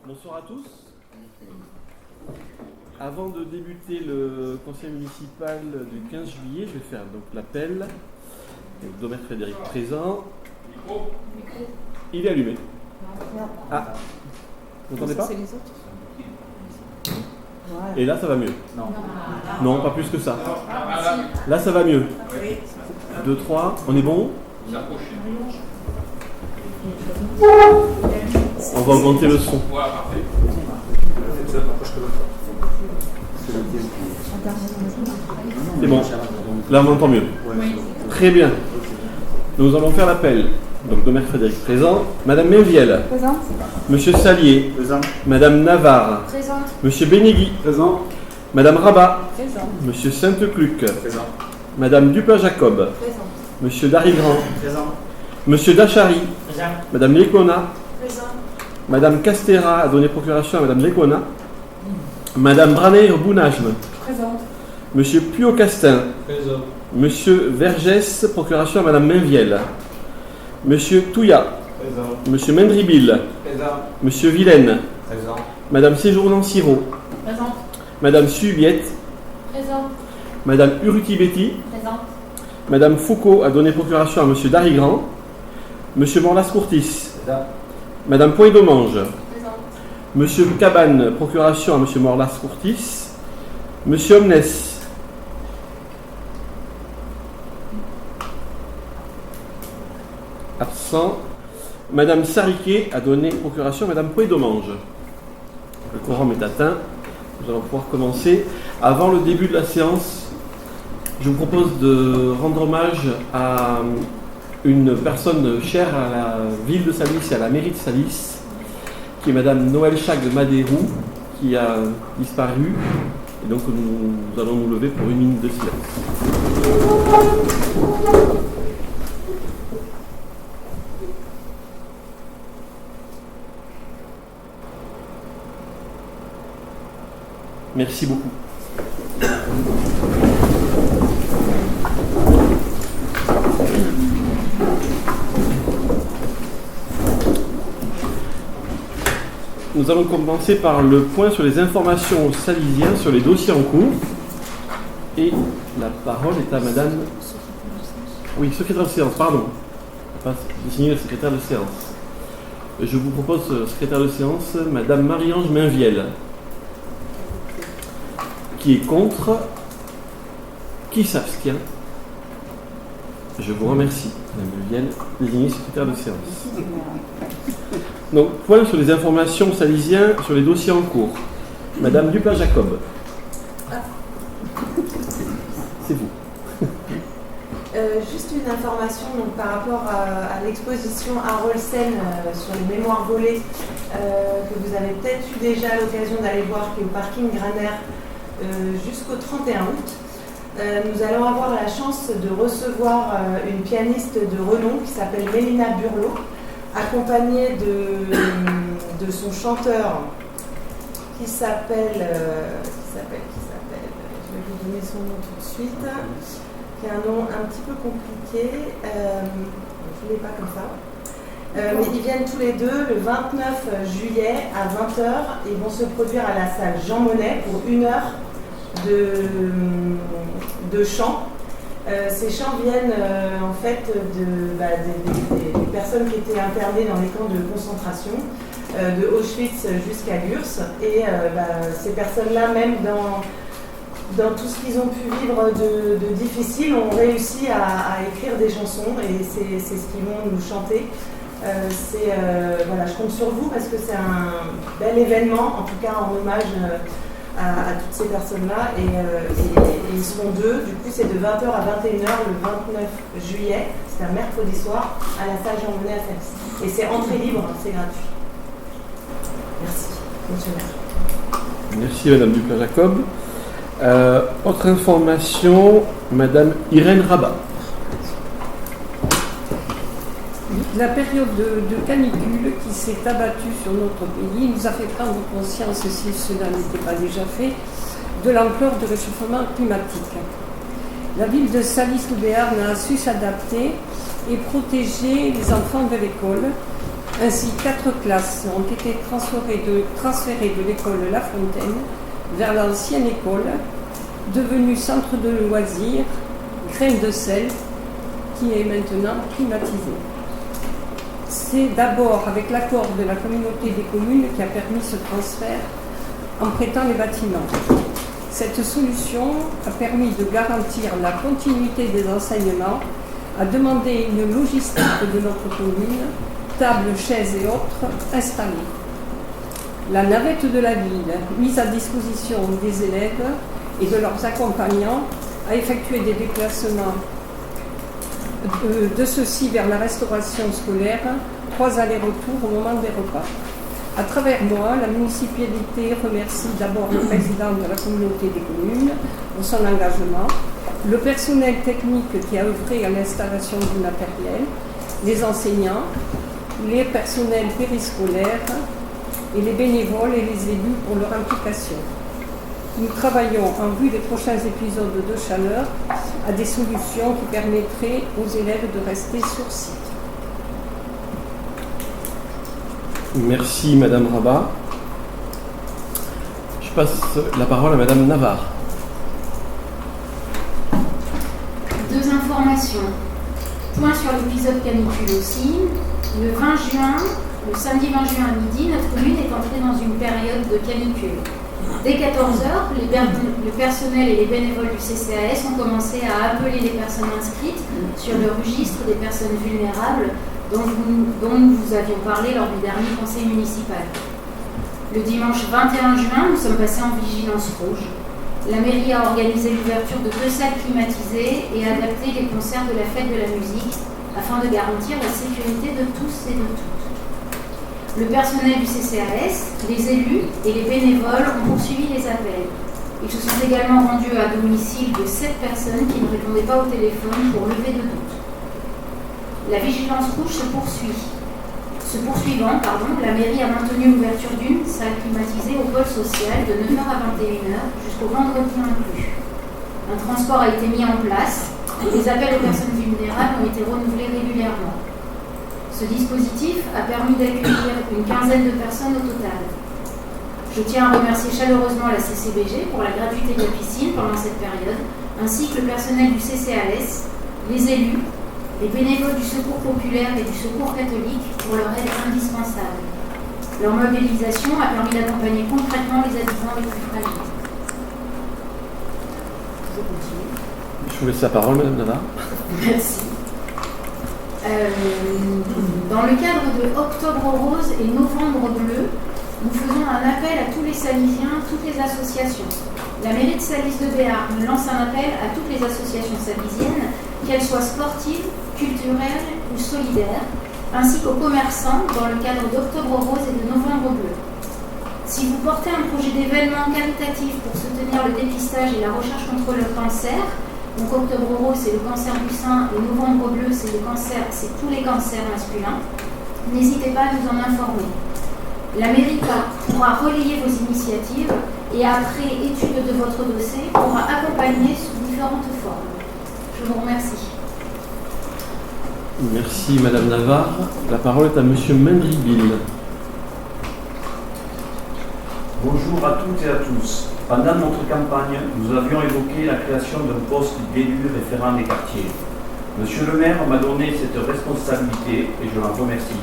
Bonsoir à tous. Avant de débuter le conseil municipal du 15 juillet, je vais faire donc l'appel. Domer Frédéric présent. Il est allumé. Ah, vous n'entendez pas? Et là, ça va mieux. Non, pas plus que ça. Là, ça va mieux. 2, 3, on est bon? On va augmenter le son. C'est bon. Là, on entend mieux. Très bien. Nous allons faire l'appel. Donc, Domer Frédéric présent. Madame Menviel. Présente. Monsieur Salier. Présent. Madame Navarre. Présente. Monsieur Benegui. Présent. Madame Rabat. Présente. Monsieur Sainte-Cluc. Présent. Madame Dupin-Jacob. Présente. Monsieur Darigrand. Présent. Monsieur Dachary. Présent. Madame Lecona. Présente. Madame Castera a donné procuration à Madame Lecona. Madame Braner-Bounajme. Présente. Monsieur Puot-Castin. Présent. Monsieur Vergès, procuration à Madame Menviel. Monsieur Touya. Présent. Monsieur Mendribil. Présent. Monsieur Vilaine. Présent. Madame Séjournan-Siro. Présente. Madame Subiette. Présente. Madame Urutibeti. Présente. Madame Foucault a donné procuration à Monsieur Darigrand. Monsieur Morlas-Courtis. Présent. Madame Poy-Domange. Présente. Monsieur Cabane, procuration à Monsieur Morlas-Courtis. Monsieur Omnes. Absent. Madame Sariquet a donné procuration à Madame Poy-Domange. Le quorum est atteint. Nous allons pouvoir commencer. Avant le début de la séance, je vous propose de rendre hommage à une personne chère à la ville de Salis et à la mairie de Salis, qui est Madame Noël Chag Madérou, qui a disparu. Et donc nous allons nous lever pour 1 minute de silence. Merci beaucoup. Nous allons commencer par le point sur les informations aux Salisiens sur les dossiers en cours. Et la parole est à Madame... Oui, secrétaire de séance, pardon. Pas désigner le secrétaire de séance. Je vous propose, secrétaire de séance, Madame Marie-Ange Menviel. Qui est contre? Qui s'abstient? Je vous remercie, Madame Menviel, désignée secrétaire de séance. Donc, point sur les informations salisiens sur les dossiers en cours. Madame Dupin-Jacob. C'est vous. Juste une information donc, par rapport à l'exposition Harold Sen sur les mémoires volées que vous avez peut-être eu déjà l'occasion d'aller voir, qui est au parking Graner jusqu'au 31 août. Nous allons avoir la chance de recevoir une pianiste de renom qui s'appelle Mélina Burlot, accompagnée de son chanteur qui s'appelle, je vais vous donner son nom tout de suite, qui a un nom un petit peu compliqué, je ne l'ai pas comme ça, mais ils viennent tous les deux le 29 juillet à 20h, ils vont se produire à la salle Jean Monnet pour 1 heure de chant. Ces chants viennent en fait des personnes qui étaient internées dans les camps de concentration, de Auschwitz jusqu'à Gurs. Et ces personnes-là, même dans tout ce qu'ils ont pu vivre de difficile, ont réussi à écrire des chansons et c'est ce qu'ils vont nous chanter. Je compte sur vous parce que c'est un bel événement, en tout cas en hommage à toutes ces personnes-là et ils seront 2, du coup c'est de 20h à 21h le 29 juillet, c'est un mercredi soir à la salle Jean Monnet à Salis. Et c'est entrée libre, c'est gratuit. Merci, monsieur le maire. Merci Madame Dupin-Jacob. Autre information, Madame Irène Rabat. La période de canicule qui s'est abattue sur notre pays nous a fait prendre conscience, si cela n'était pas déjà fait, de l'ampleur du réchauffement climatique. La ville de Salis-sous-Béarn a su s'adapter et protéger les enfants de l'école Ainsi, 4 classes ont été transférées de l'école La Fontaine vers l'ancienne école, devenue centre de loisirs, Grain de Sel, qui est maintenant climatisée. C'est d'abord avec l'accord de la communauté des communes qui a permis ce transfert en prêtant les bâtiments. Cette solution a permis de garantir la continuité des enseignements, a demandé une logistique de notre commune, tables, chaises et autres installées. La navette de la ville, mise à disposition des élèves et de leurs accompagnants, a effectué des déplacements de ceux-ci vers la restauration scolaire, 3 allers-retours au moment des repas. À travers moi, la municipalité remercie d'abord le président de la communauté des communes pour son engagement, le personnel technique qui a œuvré à l'installation du matériel, les enseignants, les personnels périscolaires et les bénévoles et les élus pour leur implication. Nous travaillons en vue des prochains épisodes de chaleur à des solutions qui permettraient aux élèves de rester sur site. Merci Madame Rabat. Je passe la parole à Madame Navarre. 2 informations. Point sur l'épisode canicule aussi. Le 20 juin, le samedi 20 juin à midi, notre commune est entrée dans une période de canicule. Dès 14h, le personnel et les bénévoles du CCAS ont commencé à appeler les personnes inscrites sur le registre des personnes vulnérables dont nous vous avions parlé lors du dernier conseil municipal. Le dimanche 21 juin, nous sommes passés en vigilance rouge. La mairie a organisé l'ouverture de 2 salles climatisées et adapté les concerts de la fête de la musique afin de garantir la sécurité de tous et de toutes. Le personnel du CCAS, les élus et les bénévoles ont poursuivi les appels. Ils se sont également rendus à domicile de 7 personnes qui ne répondaient pas au téléphone pour lever de doutes. La vigilance rouge se poursuivant, la mairie a maintenu l'ouverture d'une salle climatisée au pôle social de 9h à 21h jusqu'au vendredi inclus. Un transport a été mis en place et les appels aux personnes vulnérables ont été renouvelés régulièrement. Ce dispositif a permis d'accueillir une quinzaine de personnes au total. Je tiens à remercier chaleureusement la CCBG pour la gratuité de la piscine pendant cette période, ainsi que le personnel du CCAS, les élus, les bénévoles du secours populaire et du secours catholique pour leur aide indispensable. Leur mobilisation a permis d'accompagner concrètement les habitants les plus fragiles. Je continue. Je vous laisse la parole, Madame Navarre. Merci. Dans le cadre de Octobre Rose et Novembre Bleu, nous faisons un appel à tous les Salisiens, toutes les associations. La mairie de Salis de Béarn lance un appel à toutes les associations salisiennes, qu'elles soient sportives, culturelles ou solidaires, ainsi qu'aux commerçants dans le cadre d'Octobre Rose et de Novembre Bleu. Si vous portez un projet d'événement caritatif pour soutenir le dépistage et la recherche contre le cancer, donc Octobre Rose, c'est le cancer du sein, et Novembre Bleu, c'est tous les cancers masculins. N'hésitez pas à nous en informer. La mairie pourra relayer vos initiatives et après étude de votre dossier, pourra accompagner sous différentes formes. Je vous remercie. Merci Madame Navarre. La parole est à Monsieur Mendribille. Bonjour à toutes et à tous. Pendant notre campagne, nous avions évoqué la création d'un poste d'élu référent des quartiers. Monsieur le maire m'a donné cette responsabilité et je l'en remercie.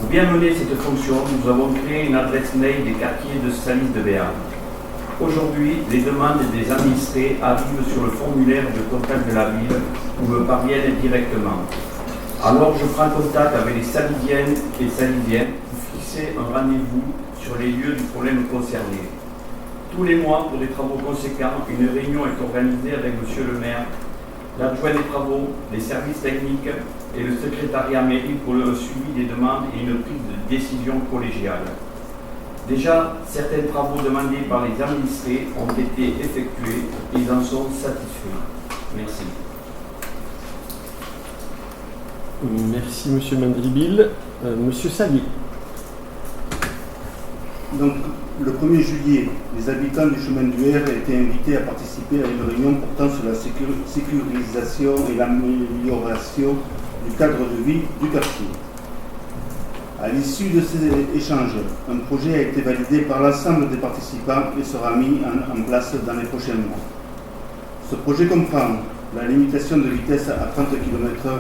Pour bien mener cette fonction, nous avons créé une adresse mail des quartiers de Salis de Béarn. Aujourd'hui, les demandes des administrés arrivent sur le formulaire de contact de la ville ou me parviennent directement. Alors je prends contact avec les Salisiennes et Salisiens pour fixer un rendez-vous sur les lieux du problème concerné. Tous les mois, pour des travaux conséquents, une réunion est organisée avec Monsieur le maire, l'adjoint des travaux, les services techniques et le secrétariat mairie pour le suivi des demandes et une prise de décision collégiale. Déjà, certains travaux demandés par les administrés ont été effectués et ils en sont satisfaits. Merci. Merci Monsieur Mendribille. Monsieur Salier. Donc, le 1er juillet, les habitants du chemin du R étaient invités à participer à une réunion portant sur la sécurisation et l'amélioration du cadre de vie du quartier. À l'issue de ces échanges, un projet a été validé par l'ensemble des participants et sera mis en place dans les prochains mois. Ce projet comprend la limitation de vitesse à 30 km/h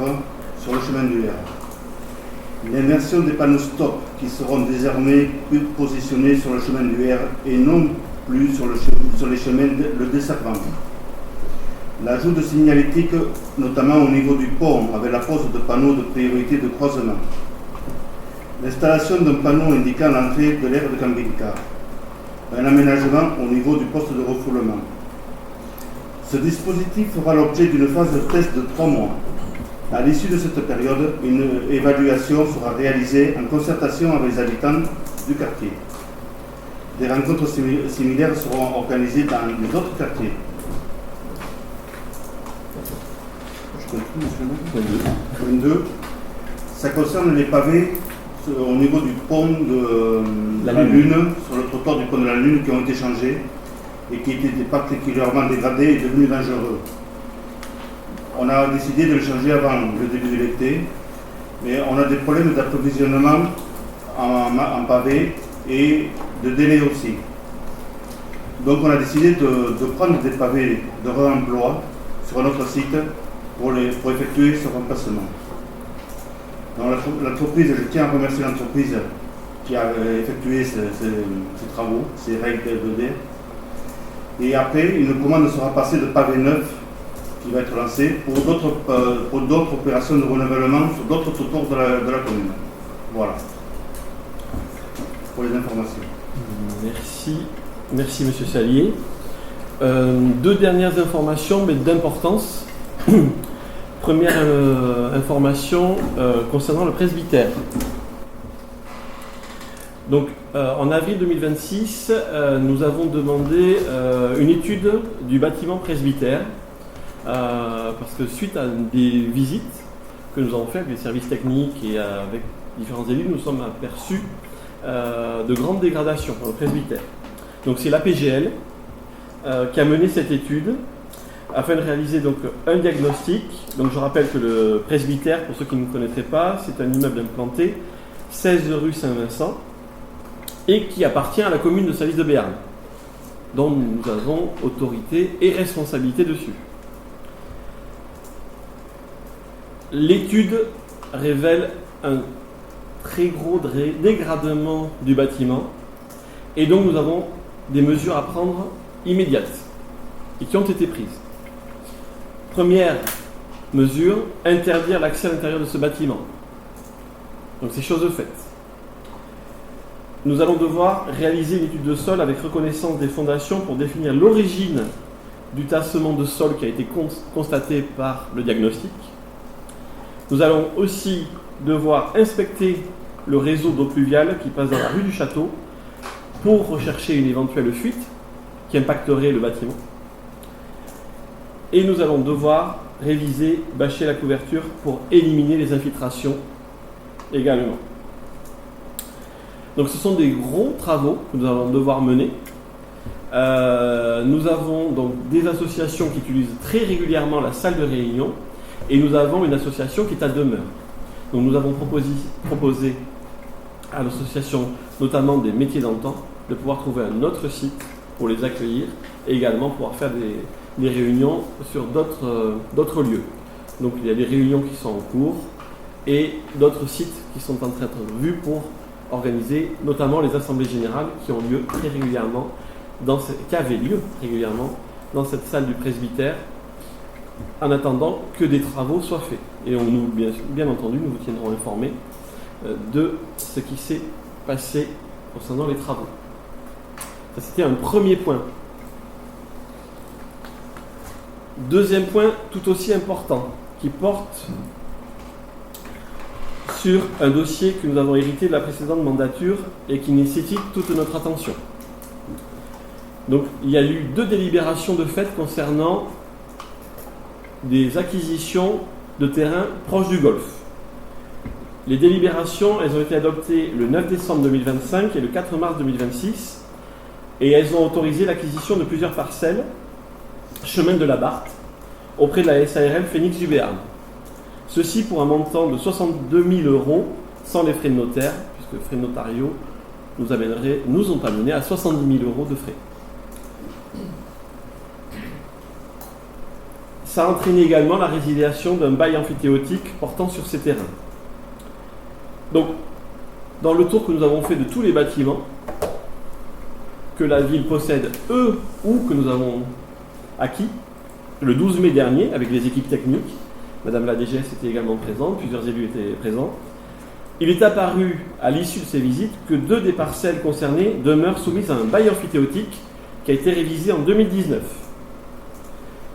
sur le chemin du R, l'inversion des panneaux stop qui seront désormais plus positionnés sur le chemin du R et non plus sur les chemins le desservant. L'ajout de signalétique, notamment au niveau du pont, avec la pose de panneaux de priorité de croisement. L'installation d'un panneau indiquant l'entrée de l'aire de camping-car. Un aménagement au niveau du poste de refoulement. Ce dispositif fera l'objet d'une phase de test de 3 mois. À l'issue de cette période, une évaluation sera réalisée en concertation avec les habitants du quartier. Des rencontres similaires seront organisées dans les autres quartiers. Je continue, monsieur le maire. 22. Ça concerne les pavés au niveau du pont de la Lune, sur le trottoir du pont de la Lune, qui ont été changés et qui étaient particulièrement dégradés et devenus dangereux. On a décidé de le changer avant le début de l'été, mais on a des problèmes d'approvisionnement en pavés et de délai aussi. Donc on a décidé de prendre des pavés de réemploi sur notre site pour effectuer ce remplacement. Donc l'entreprise, je tiens à remercier l'entreprise qui a effectué ces travaux, ces règles de. Et après, une commande sera passée de pavés neufs qui va être lancée pour d'autres opérations de renouvellement sur d'autres trottoirs de la commune. Voilà. Pour les informations. Merci Monsieur Salier. 2 dernières informations, mais d'importance. Première information concernant le presbytère. Donc, en avril 2026, nous avons demandé une étude du bâtiment presbytère, parce que suite à des visites que nous avons faites avec les services techniques et avec différents élus, nous sommes aperçus de grandes dégradations dans le presbytère. Donc, c'est l'APGL qui a mené cette étude afin de réaliser donc un diagnostic. Donc, je rappelle que le presbytère, pour ceux qui ne connaîtraient pas, c'est un immeuble implanté 16 rue Saint-Vincent, et qui appartient à la commune de Salis de Béarn, dont nous avons autorité et responsabilité dessus. L'étude révèle un très gros dégradement du bâtiment, et donc nous avons des mesures à prendre immédiates, et qui ont été prises. Première mesure, interdire l'accès à l'intérieur de ce bâtiment. Donc c'est chose faite. Nous allons devoir réaliser une étude de sol avec reconnaissance des fondations pour définir l'origine du tassement de sol qui a été constaté par le diagnostic. Nous allons aussi devoir inspecter le réseau d'eau pluviale qui passe dans la rue du Château pour rechercher une éventuelle fuite qui impacterait le bâtiment. Et nous allons devoir réviser, bâcher la couverture pour éliminer les infiltrations également. Donc ce sont des gros travaux que nous allons devoir mener. Nous avons donc des associations qui utilisent très régulièrement la salle de réunion et nous avons une association qui est à demeure. Donc nous avons proposé à l'association, notamment des métiers d'antan, de pouvoir trouver un autre site pour les accueillir et également pouvoir faire des réunions sur d'autres lieux. Donc il y a des réunions qui sont en cours et d'autres sites qui sont en train d'être vus pour organiser notamment les assemblées générales qui ont lieu très régulièrement, qui avaient lieu régulièrement dans cette salle du presbytère, en attendant que des travaux soient faits. Et bien entendu, nous vous tiendrons informés de ce qui s'est passé concernant les travaux. Ça, c'était un premier point. Deuxième point, tout aussi important, qui porte sur un dossier que nous avons hérité de la précédente mandature et qui nécessite toute notre attention. Donc, il y a eu 2 délibérations de fait concernant des acquisitions de terrains proches du golfe. Les délibérations, elles ont été adoptées le 9 décembre 2025 et le 4 mars 2026 et elles ont autorisé l'acquisition de plusieurs parcelles chemin de la Barthe auprès de la SARL Phoenix du Béarn. Ceci pour un montant de 62 000 € sans les frais de notaire, puisque les frais notariaux nous ont amené à 70 000 € de frais. Ça a entraîné également la résiliation d'un bail amphithéotique portant sur ces terrains. Donc, dans le tour que nous avons fait de tous les bâtiments que la ville possède, eux, ou que nous avons acquis, le 12 mai dernier, avec les équipes techniques, Madame la DGS était également présente, plusieurs élus étaient présents, il est apparu, à l'issue de ces visites, que 2 des parcelles concernées demeurent soumises à un bail amphithéotique qui a été révisé en 2019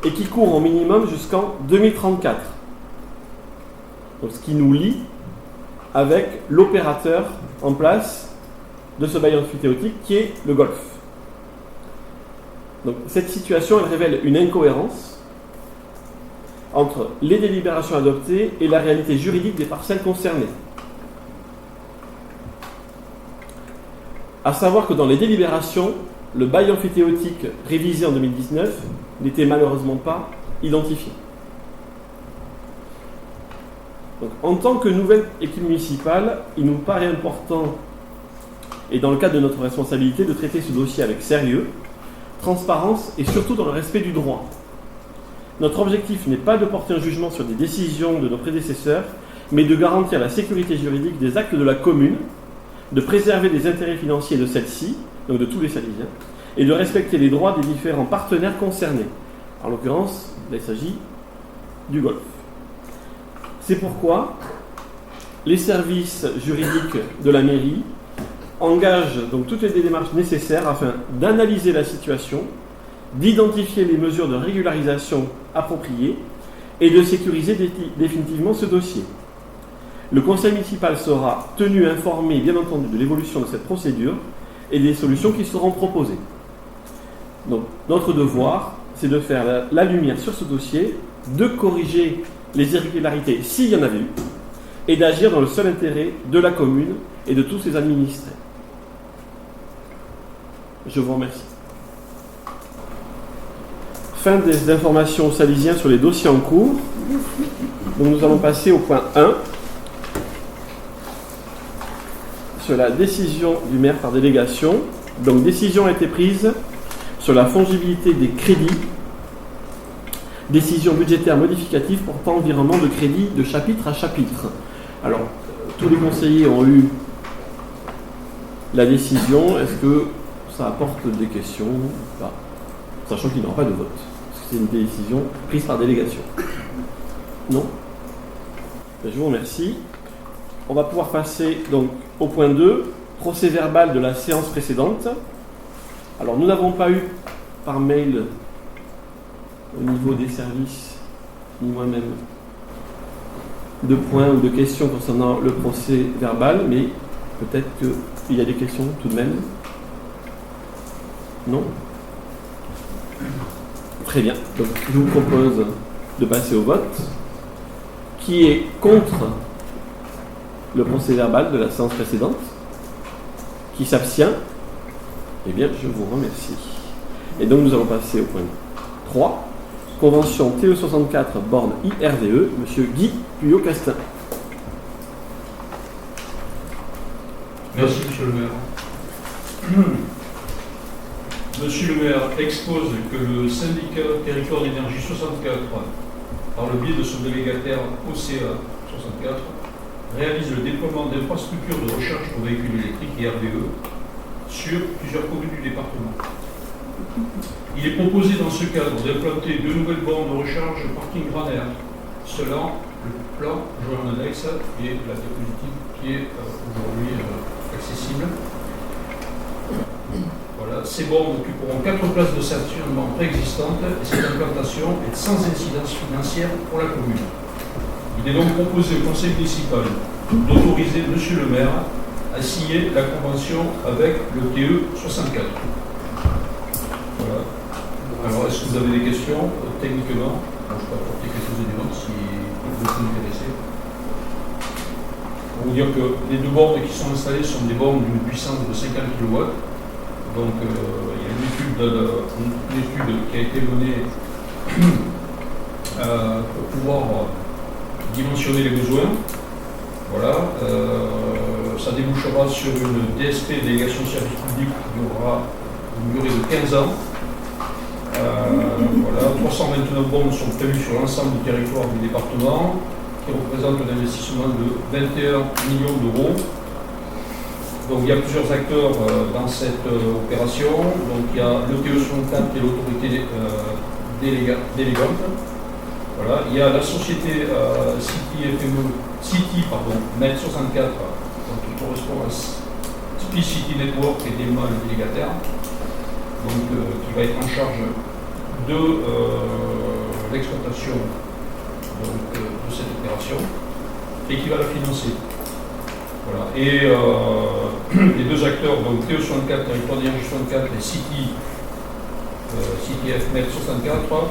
et qui court au minimum jusqu'en 2034. Donc, ce qui nous lie avec l'opérateur en place de ce bail amphithéotique qui est le golf. Donc, cette situation elle révèle une incohérence entre les délibérations adoptées et la réalité juridique des parcelles concernées. À savoir que dans les délibérations, le bail amphithéotique révisé en 2019 n'était malheureusement pas identifié. Donc, en tant que nouvelle équipe municipale, il nous paraît important, et dans le cadre de notre responsabilité, de traiter ce dossier avec sérieux, transparence et surtout dans le respect du droit. Notre objectif n'est pas de porter un jugement sur des décisions de nos prédécesseurs, mais de garantir la sécurité juridique des actes de la commune, de préserver les intérêts financiers de celle-ci, donc de tous les Salysiens, et de respecter les droits des différents partenaires concernés. En l'occurrence, il s'agit du golf. C'est pourquoi les services juridiques de la mairie engagent donc toutes les démarches nécessaires afin d'analyser la situation, d'identifier les mesures de régularisation appropriées et de sécuriser définitivement ce dossier. Le conseil municipal sera tenu informé, bien entendu, de l'évolution de cette procédure et des solutions qui seront proposées. Donc, notre devoir, c'est de faire la lumière sur ce dossier, de corriger les irrégularités s'il y en avait eu, et d'agir dans le seul intérêt de la commune et de tous ses administrés. Je vous remercie. Fin des informations aux Salysiens sur les dossiers en cours. Donc nous allons passer au point 1, sur la décision du maire par délégation. Donc décision a été prise sur la fongibilité des crédits, décision budgétaire modificative portant environnement de crédit de chapitre à chapitre. Alors, tous les conseillers ont eu la décision. Est-ce que ça apporte des questions ou pas ? Sachant qu'il n'y aura pas de vote, parce que c'est une décision prise par délégation. Non ? Je vous remercie. On va pouvoir passer donc au point 2, procès verbal de la séance précédente. Alors, nous n'avons pas eu par mail au niveau des services, ni moi-même, de points ou de questions concernant le procès verbal, mais peut-être qu'il y a des questions tout de même. Non ? Très bien. Donc, je vous propose de passer au vote. Qui est contre le procès verbal de la séance précédente ? Qui s'abstient ? Eh bien, je vous remercie. Et donc, nous allons passer au point 3. Convention TE64 borne IRVE, M. Guy Puyot-Castin. Merci, Monsieur le maire. Monsieur le maire expose que le syndicat Territoire d'énergie 64, par le biais de son délégataire OCA 64, réalise le déploiement d'infrastructures de recharge pour véhicules électriques IRVE sur plusieurs communes du département. Il est proposé dans ce cadre d'implanter 2 nouvelles bornes de recharge parking grand air, selon le plan Joanne Alex et la diapositive qui est aujourd'hui accessible. Voilà, ces bornes occuperont 4 places de stationnement préexistantes et cette implantation est sans incidence financière pour la commune. Il est donc proposé au conseil municipal d'autoriser monsieur le maire à signer la convention avec le TE64. Voilà. Alors, est-ce que vous avez des questions techniquement ? Je peux apporter quelques éléments si vous êtes intéressé. Pour vous dire que les 2 bornes qui sont installées sont des bornes d'une puissance de 50 kW. Donc, il y a une étude qui a été menée pour pouvoir dimensionner les besoins. Voilà. Ça débouchera sur une DSP, délégation de service public, qui aura une durée de 15 ans. Voilà. 329 bornes sont prévues sur l'ensemble du territoire du département, qui représente un investissement de 21 millions d'euros. Donc il y a plusieurs acteurs dans cette opération. Donc il y a le TE64 et l'autorité délégante. Voilà. Il y a la société City Med 64, donc, qui correspond à Speed City Network et DEMA, le délégataire, donc, qui va être en charge de l'exploitation de cette opération et qui va la financer. Voilà. Et les deux acteurs, donc TE64, Territoire d'énergie 64, et CityF Med 64,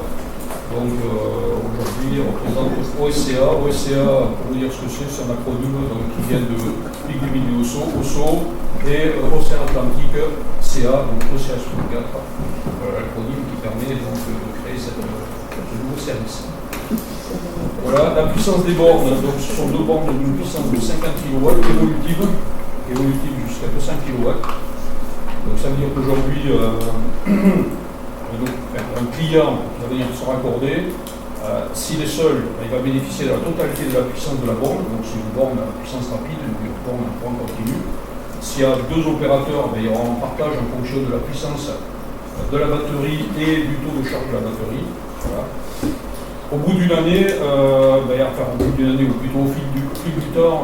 donc aujourd'hui représente OSCA. OSCA, pour vous dire ce que c'est un acronyme donc, qui vient de Pygmée du OSO et Océan Atlantique, CA, donc OCA 64, l'acronyme qui permet donc de créer ce nouveau service. Voilà, la puissance des bornes, donc ce sont deux bornes d'une puissance de 50 kW évolutive jusqu'à 200 kW. Donc ça veut dire qu'aujourd'hui, un client qui va venir se raccorder, s'il est seul, il va bénéficier de la totalité de la puissance de la borne, donc c'est une borne à puissance rapide, une borne à point continu. S'il y a deux opérateurs, il y aura un partage en fonction de la puissance de la batterie et du taux de charge de la batterie. Voilà. Au bout d'une année, ou plutôt au fil du temps,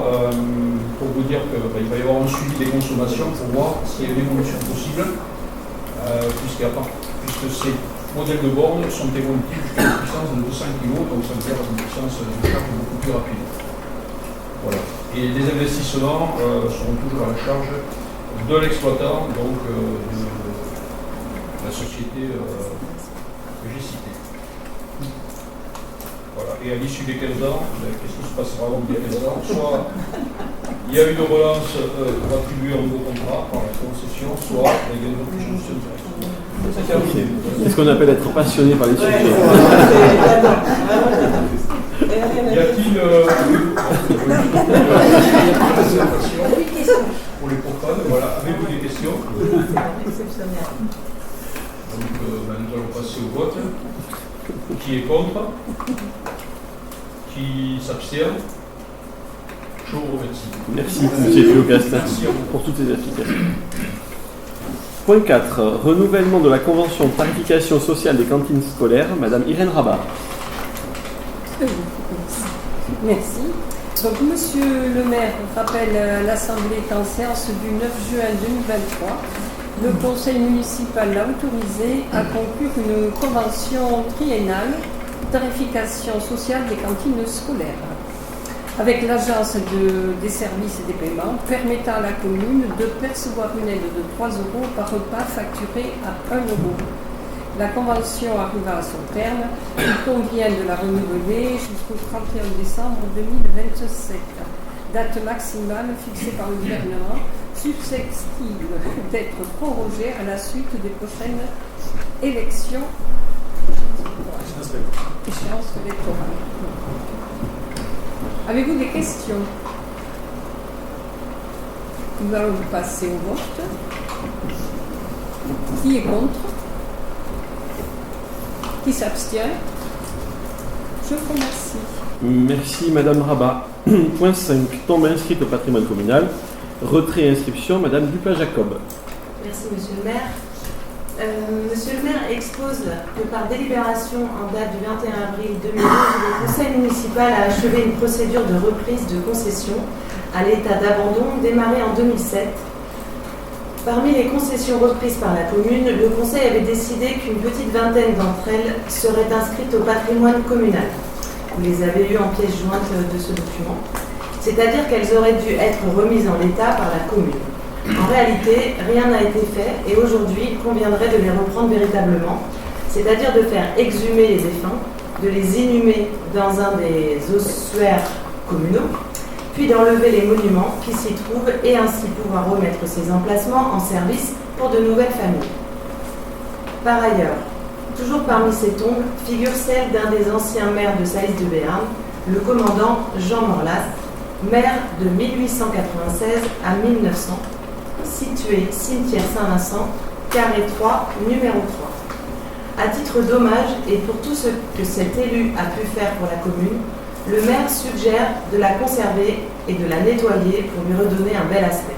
pour vous dire qu'il va y avoir un suivi des consommations pour voir s'il y a une évolution possible, puisque ces modèles de bornes sont évolutifs jusqu'à une puissance de 200 kg, donc ça veut dire une puissance de charge beaucoup plus rapide. Voilà. Et les investissements seront toujours à la charge de l'exploitant, donc de la société que j'ai citée. Voilà. Et à l'issue des 15 ans, qu'est-ce qui se passera au bout des 15 ans? Soit il y a une relance pour attribuer un nouveau contrat par la concession, soit il y a une reprise de c'est ce qu'on appelle être passionné par les sujets. Y a-t-il pour les profanes? Voilà. Avez-vous des questions? Exceptionnel. Donc nous allons passer au vote. Qui est contre? Qui s'abstient? Je vous remercie. Merci, M. Thiocastin, pour toutes ces explications. Point 4. Renouvellement de la convention de tarification sociale des cantines scolaires. Madame Irène Rabat. Merci. Donc, Monsieur le maire rappelle à l'Assemblée qu'en séance du 9 juin 2023, le conseil municipal l'a autorisé à conclure une convention triennale de tarification sociale des cantines scolaires avec l'agence des services et des paiements, permettant à la commune de percevoir une aide de 3 € par repas facturé à 1 €. La convention arriva à son terme. Il convient de la renouveler jusqu'au 31 décembre 2027, date maximale fixée par le gouvernement, susceptible d'être prorogée à la suite des prochaines élections. Échéance électorale. Avez-vous des questions? Nous allons passer au vote. Qui est contre? Qui s'abstient? Je vous remercie. Merci Madame Rabat. Point 5. Tombe inscrite au patrimoine communal. Retrait et inscription, Madame Duplat-Jacob. Merci Monsieur le maire. Monsieur le maire expose que par délibération en date du 21 avril 2012, le conseil municipal a achevé une procédure de reprise de concession à l'état d'abandon démarrée en 2007. Parmi les concessions reprises par la commune, le conseil avait décidé qu'une petite vingtaine d'entre elles seraient inscrites au patrimoine communal. Vous les avez eues en pièce jointe de ce document. C'est-à-dire qu'elles auraient dû être remises en l'état par la commune. En réalité, rien n'a été fait et aujourd'hui, il conviendrait de les reprendre véritablement, c'est-à-dire de faire exhumer les défunts, de les inhumer dans un des ossuaires communaux, puis d'enlever les monuments qui s'y trouvent et ainsi pouvoir remettre ces emplacements en service pour de nouvelles familles. Par ailleurs, toujours parmi ces tombes, figure celle d'un des anciens maires de Salis de Béarn, le commandant Jean Morlas, maire de 1896 à 1900, situé cimetière Saint-Vincent, carré 3, numéro 3. À titre d'hommage et pour tout ce que cet élu a pu faire pour la commune, le maire suggère de la conserver et de la nettoyer pour lui redonner un bel aspect.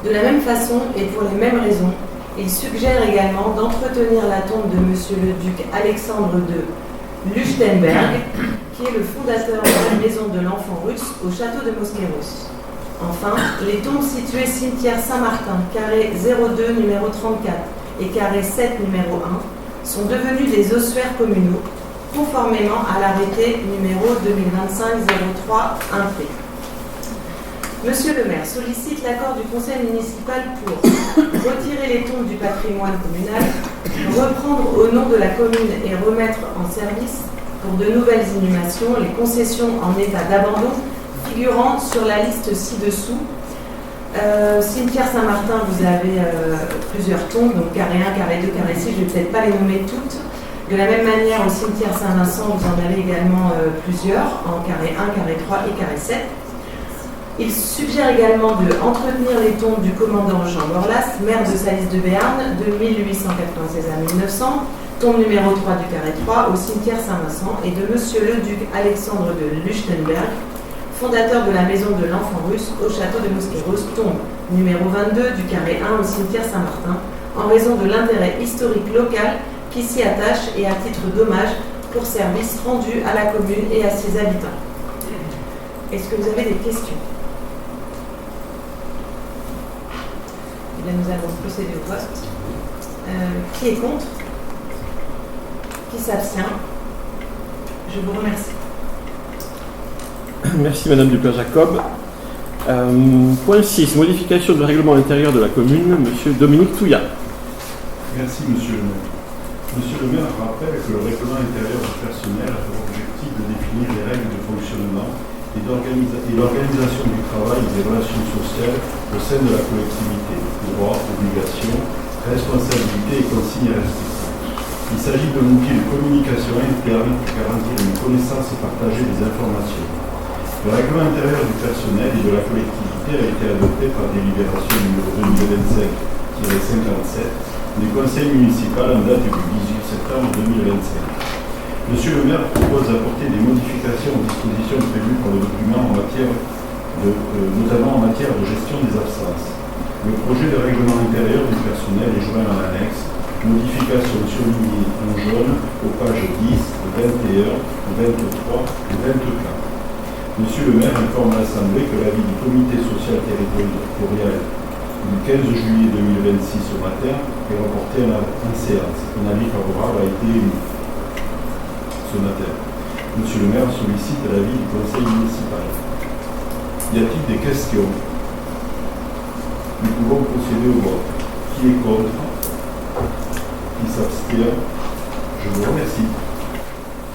De la même façon et pour les mêmes raisons, il suggère également d'entretenir la tombe de Monsieur le duc Alexandre de Leuchtenberg, qui est le fondateur de la maison de l'enfant russe au château de Mosqueros. Enfin, les tombes situées cimetière Saint-Martin, carré 02 numéro 34 et carré 7 numéro 1, sont devenues des ossuaires communaux, conformément à l'arrêté numéro 2025-03 1P. Monsieur le maire sollicite l'accord du conseil municipal pour retirer les tombes du patrimoine communal, reprendre au nom de la commune et remettre en service pour de nouvelles inhumations les concessions en état d'abandon figurant sur la liste ci-dessous. Cimetière Saint-Martin, vous avez plusieurs tombes, donc carré 1, carré 2, carré 6, je ne vais peut-être pas les nommer toutes. De la même manière, au cimetière Saint-Vincent, vous en avez également plusieurs, en carré 1, carré 3 et carré 7. Il suggère également d'entretenir les tombes du commandant Jean Borlas, maire de Salis de Béarn, de 1896 à 1900, tombe numéro 3 du carré 3 au cimetière Saint-Vincent, et de Monsieur le duc Alexandre de Leuchtenberg, fondateur de la maison de l'enfant russe au château de Mosqueros, tombe numéro 22 du carré 1 au cimetière Saint-Martin, en raison de l'intérêt historique local qui s'y attache et à titre d'hommage pour services rendus à la commune et à ses habitants. Est-ce que vous avez des questions ? Là, nous allons procéder au vote. Qui est contre ? Qui s'abstient ? Je vous remercie. Merci Madame Duplat-Jacob. Point 6, modification du règlement intérieur de la commune, Monsieur Dominique Touillat. Merci Monsieur le maire. Monsieur le maire rappelle que le règlement intérieur du personnel a pour objectif de définir les règles de fonctionnement et l'organisation du travail et des relations sociales au sein de la collectivité, droits, obligations, responsabilités et consignes à respecter. Il s'agit d'un outil de communication interne pour garantir une connaissance partagée des informations. Le règlement intérieur du personnel et de la collectivité a été adopté par délibération numéro 2025-57 du Conseil municipal en date du 18 septembre 2025. Monsieur le maire propose d'apporter des modifications aux dispositions prévues par le document notamment en matière de gestion des absences. Le projet de règlement intérieur du personnel est joint en annexe, modification surlignée en jaune aux pages 10, 21, 23 et 24. Monsieur le maire informe l'Assemblée que l'avis du comité social territorial du 15 juillet 2026 au matin est reporté en séance. Un avis favorable a été émis ce matin. Monsieur le maire sollicite l'avis du conseil municipal. Y a-t-il des questions? Nous pouvons procéder au vote. Qui est contre? Qui s'abstient? Je vous remercie.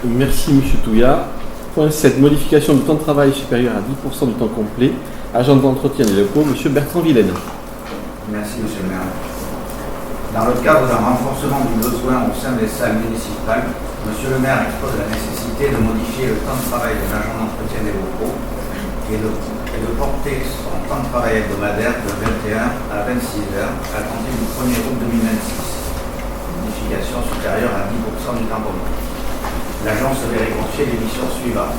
Merci Monsieur Touillat. Point 7, modification du temps de travail supérieur à 10% du temps complet. Agent d'entretien des locaux, Monsieur Bertrand Vilaine. Merci Monsieur le maire. Dans le cadre d'un renforcement du besoin au sein des salles municipales, Monsieur le maire expose la nécessité de modifier le temps de travail d'un agent d'entretien des locaux et de porter son temps de travail hebdomadaire de 21 à 26 heures à compter du 1er août 2026. Modification supérieure à 10% du temps complet. L'agent se verrait confier les missions suivantes.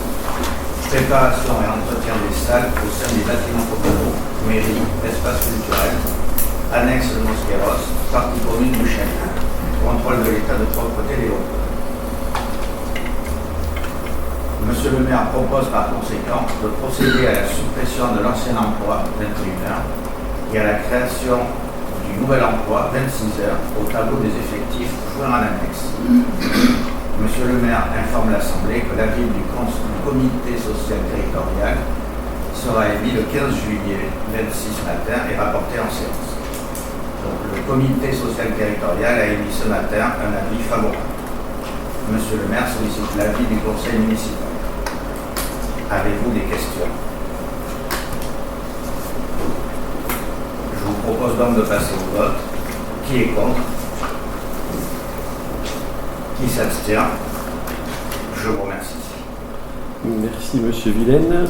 Préparation et entretien des salles au sein des bâtiments communaux, mairie, espace culturel, annexe de Mosqueros, partie commune du Chêne, contrôle de l'état de propreté des locaux. Monsieur le maire propose par conséquent de procéder à la suppression de l'ancien emploi 21 heures et à la création du nouvel emploi 26 heures au tableau des effectifs joint en annexe. Monsieur le maire informe l'Assemblée que l'avis du comité social territorial sera émis le 15 juillet 26 matin et rapporté en séance. Donc, le comité social territorial a émis ce matin un avis favorable. Monsieur le maire sollicite l'avis du conseil municipal. Avez-vous des questions? Je vous propose donc de passer au vote. Qui est contre? Qui s'abstient? Je vous remercie. Merci Monsieur Vilaine.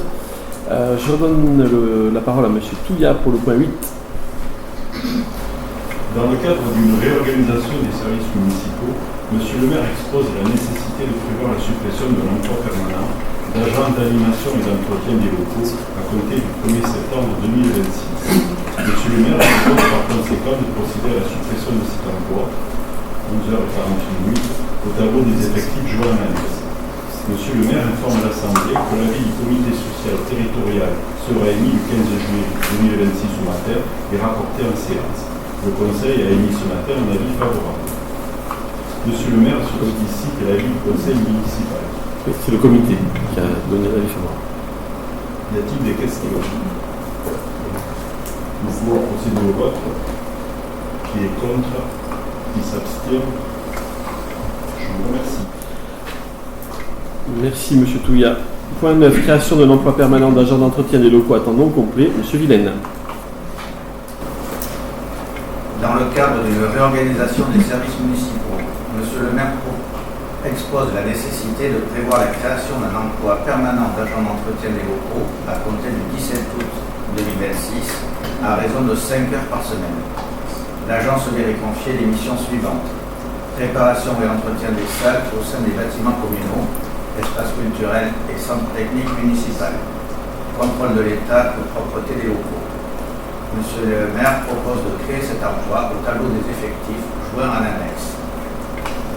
Je redonne la parole à M. Touya pour le point 8. Dans le cadre d'une réorganisation des services municipaux, M. le maire expose la nécessité de prévoir la suppression de l'emploi permanent d'agents d'animation et d'entretien des locaux à compter du 1er septembre 2026. M. le maire propose par conséquent de procéder à la suppression de cet emploi, 11h41, au tableau des effectifs joints à l'annexe. M. le maire informe l'Assemblée que l'avis du comité social territorial sera émis le 15 juillet 2026 au matin et rapporté en séance. Le Conseil a émis ce matin un avis favorable. Monsieur le maire sollicite l'avis du Conseil municipal. C'est le comité qui a donné l'avis favorable. Y a-t-il des questions? Nous pouvons procéder au vote. Qui est contre? Qui s'abstient? Je vous remercie. Merci M. Touya. Point 9, création d'un emploi permanent d'agent d'entretien des locaux à temps non complet. M. Vilaine. Dans le cadre d'une réorganisation des services municipaux, M. le maire expose la nécessité de prévoir la création d'un emploi permanent d'agent d'entretien des locaux à compter du 17 août 2026 à raison de 5 heures par semaine. L'agent se verrait confier les missions suivantes: préparation et entretien des salles au sein des bâtiments communaux, espaces culturels et centres techniques municipaux, contrôle de l'état de propreté des locaux. Monsieur le maire propose de créer cet emploi au tableau des effectifs joint en annexe.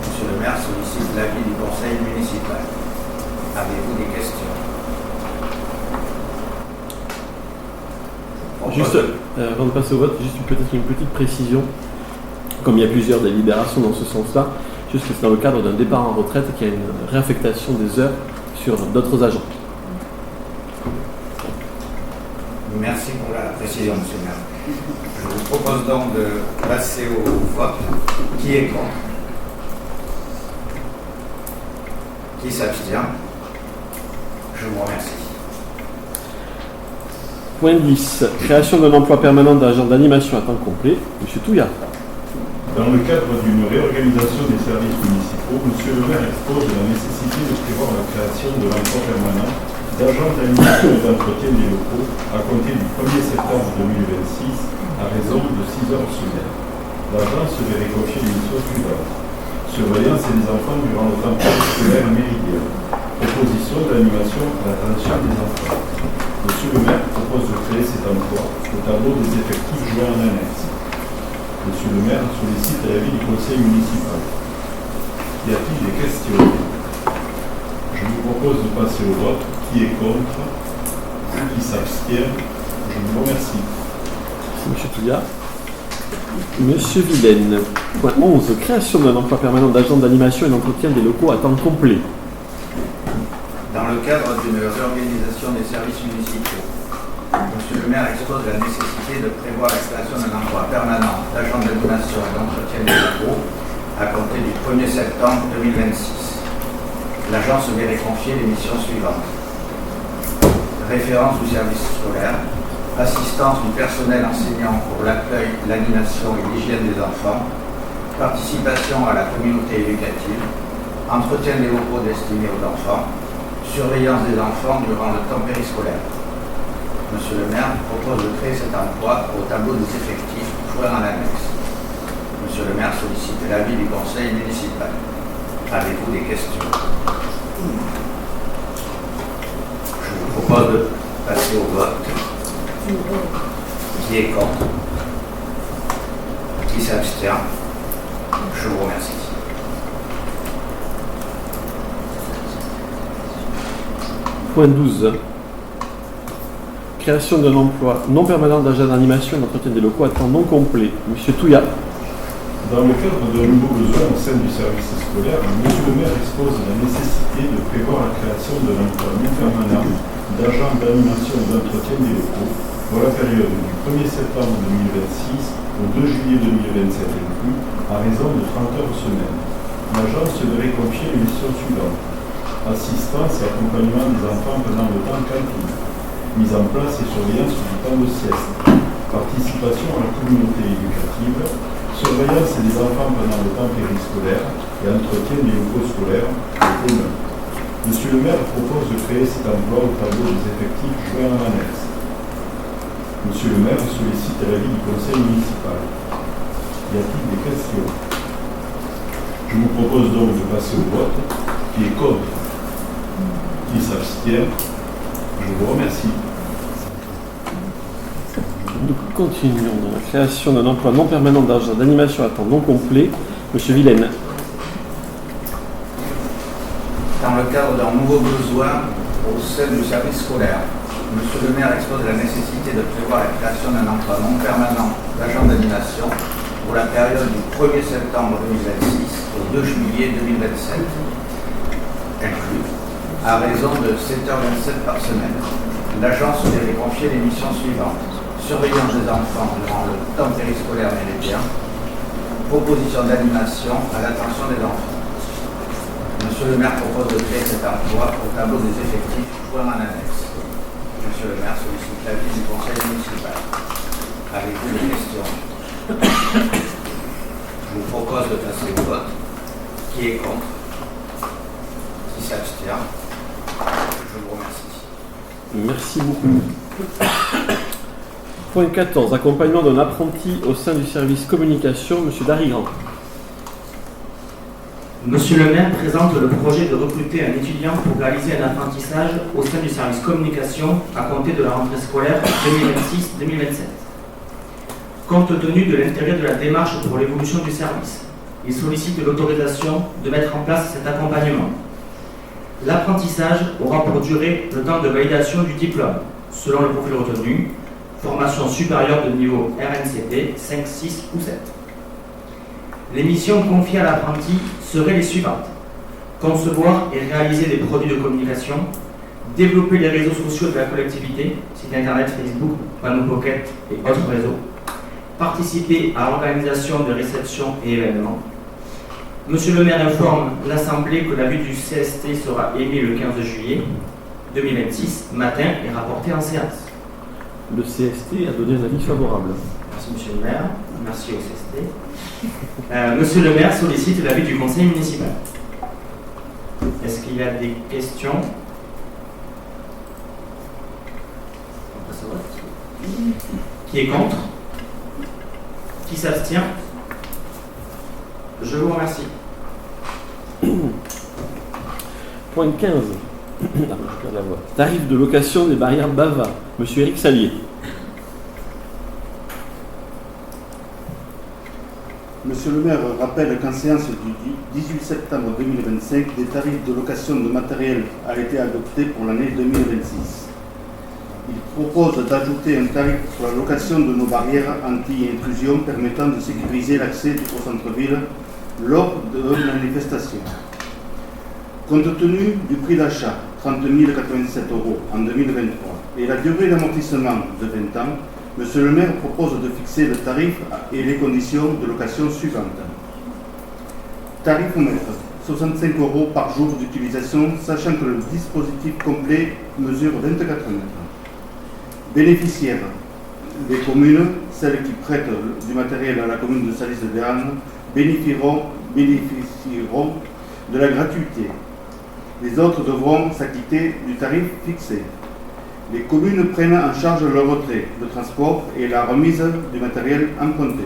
Monsieur le maire sollicite l'avis du conseil municipal. Avez-vous des questions? Juste, avant de passer au vote, juste peut-être une petite précision. Comme il y a plusieurs délibérations dans ce sens-là, juste que c'est dans le cadre d'un départ en retraite qu'il y a une réaffectation des heures sur d'autres agents. Merci pour la précision, monsieur le maire. Je vous propose donc de passer au vote. Qui est contre? Qui s'abstient? Je vous remercie. Point 10. Création d'un emploi permanent d'agent d'animation à temps complet. M. Touya. Dans le cadre d'une réorganisation des services municipaux, M. le maire expose la nécessité de prévoir la création de l'emploi permanent d'agents d'animation et d'entretien des locaux à compter du 1er septembre 2026 à raison de 6 heures semaine. L'agent se verrait confier les missions suivantes: surveillance des enfants durant le temps scolaire méridien, proposition d'animation à l'attention des enfants. Monsieur le maire propose de créer cet emploi au tableau des effectifs joints en annexe. Monsieur le maire sollicite l'avis du conseil municipal. Y a-t-il des questions? Je vous propose de passer au vote. Qui est contre? Qui s'abstient? Je vous remercie. Merci M. Touya. Monsieur Vilaine. Point 11. Création d'un emploi permanent d'agent d'animation et d'entretien des locaux à temps complet. Dans le cadre d'une réorganisation des services municipaux, monsieur le maire expose la nécessité de prévoir la création d'un emploi permanent d'agent d'animation et d'entretien des locaux à compter du 1er septembre 2026. L'agent se verrait confier les missions suivantes: référence du service scolaire, assistance du personnel enseignant pour l'accueil, l'animation et l'hygiène des enfants, participation à la communauté éducative, entretien des locaux destinés aux enfants, surveillance des enfants durant le temps périscolaire. Monsieur le maire propose de créer cet emploi au tableau des effectifs joint en annexe. Monsieur le maire sollicite l'avis du conseil municipal. Avez-vous des questions? Je vous propose de passer au vote. Qui est contre? Qui s'abstient? Je vous remercie. Point 12. Création d'un emploi non permanent d'agent d'animation et d'entretien des locaux à temps non complet. M. Touya. Dans le cadre d'un nouveau besoin au sein du service scolaire, M. le maire expose la nécessité de prévoir la création d'un emploi non permanent d'agent d'animation et d'entretien des locaux pour la période du 1er septembre 2026 au 2 juillet 2027 inclus, à raison de 30 heures semaine. L'agent se devrait confier les missions suivantes: assistance et accompagnement des enfants pendant le temps cantine, mise en place et surveillance du temps de sieste, participation à la communauté éducative, surveillance des enfants pendant le temps périscolaire et entretien des locaux scolaires et communs. Monsieur le maire propose de créer cet emploi au tableau des effectifs joints en annexe. Monsieur le maire sollicite l'avis du conseil municipal. Y a-t-il des questions? Je vous propose donc de passer au vote. Qui est contre? Qui s'abstient? Je vous remercie. Nous continuons dans la création d'un emploi non permanent d'agent d'animation à temps non complet. Monsieur Villaine. Dans le cadre d'un nouveau besoin au sein du service scolaire, Monsieur le maire expose la nécessité de prévoir la création d'un emploi non permanent d'agent d'animation pour la période du 1er septembre 2026 au 2 juillet 2027, inclus, à raison de 7h27 par semaine. L'agent se verrait confier les missions suivantes: surveillance des enfants durant le temps périscolaire méridien, proposition d'animation à l'attention des enfants. Monsieur le maire propose de créer cet emploi au tableau des effectifs joints en annexe. Monsieur le maire sollicite l'avis du conseil municipal. Avez-vous des questions? Je vous propose de passer au vote. Qui est contre? Qui s'abstient? Je vous remercie. Merci beaucoup. Point 14. Accompagnement d'un apprenti au sein du service communication. Monsieur Darigrand. Monsieur le maire présente le projet de recruter un étudiant pour réaliser un apprentissage au sein du service communication à compter de la rentrée scolaire 2026-2027. Compte tenu de l'intérêt de la démarche pour l'évolution du service, il sollicite l'autorisation de mettre en place cet accompagnement. L'apprentissage aura pour durée le temps de validation du diplôme, selon le profil retenu, formation supérieure de niveau RNCP 5, 6 ou 7. Les missions confiées à l'apprenti seraient les suivantes: concevoir et réaliser des produits de communication, développer les réseaux sociaux de la collectivité, site internet, Facebook, Panneau Pocket et autres réseaux, participer à l'organisation de réceptions et événements. Monsieur le maire informe l'Assemblée que l'avis du CST sera émis le 15 juillet 2026, matin, et rapporté en séance. Le CST a donné un avis favorable. Merci monsieur le maire, merci au CST. Monsieur le maire sollicite l'avis du conseil municipal. Est-ce qu'il y a des questions? On passe au vote. Qui est contre? Qui s'abstient? Je vous remercie. Point 15. Je perds la voix. Tarif de location des barrières Bava. Monsieur Éric Salier. Monsieur le maire rappelle qu'en séance du 18 septembre 2025, des tarifs de location de matériel a été adopté pour l'année 2026. Il propose d'ajouter un tarif pour la location de nos barrières anti-intrusion permettant de sécuriser l'accès au centre-ville lors de manifestations. Compte tenu du prix d'achat, 30 087 € en 2023, et la durée d'amortissement de 20 ans, Monsieur le maire propose de fixer le tarif et les conditions de location suivantes. Tarif au mètre, 65 € par jour d'utilisation, sachant que le dispositif complet mesure 24 mètres. Bénéficiaires, les communes, celles qui prêtent du matériel à la commune de Salis de Béarn, bénéficieront de la gratuité. Les autres devront s'acquitter du tarif fixé. Les communes prennent en charge le retrait, le transport et la remise du matériel emprunté.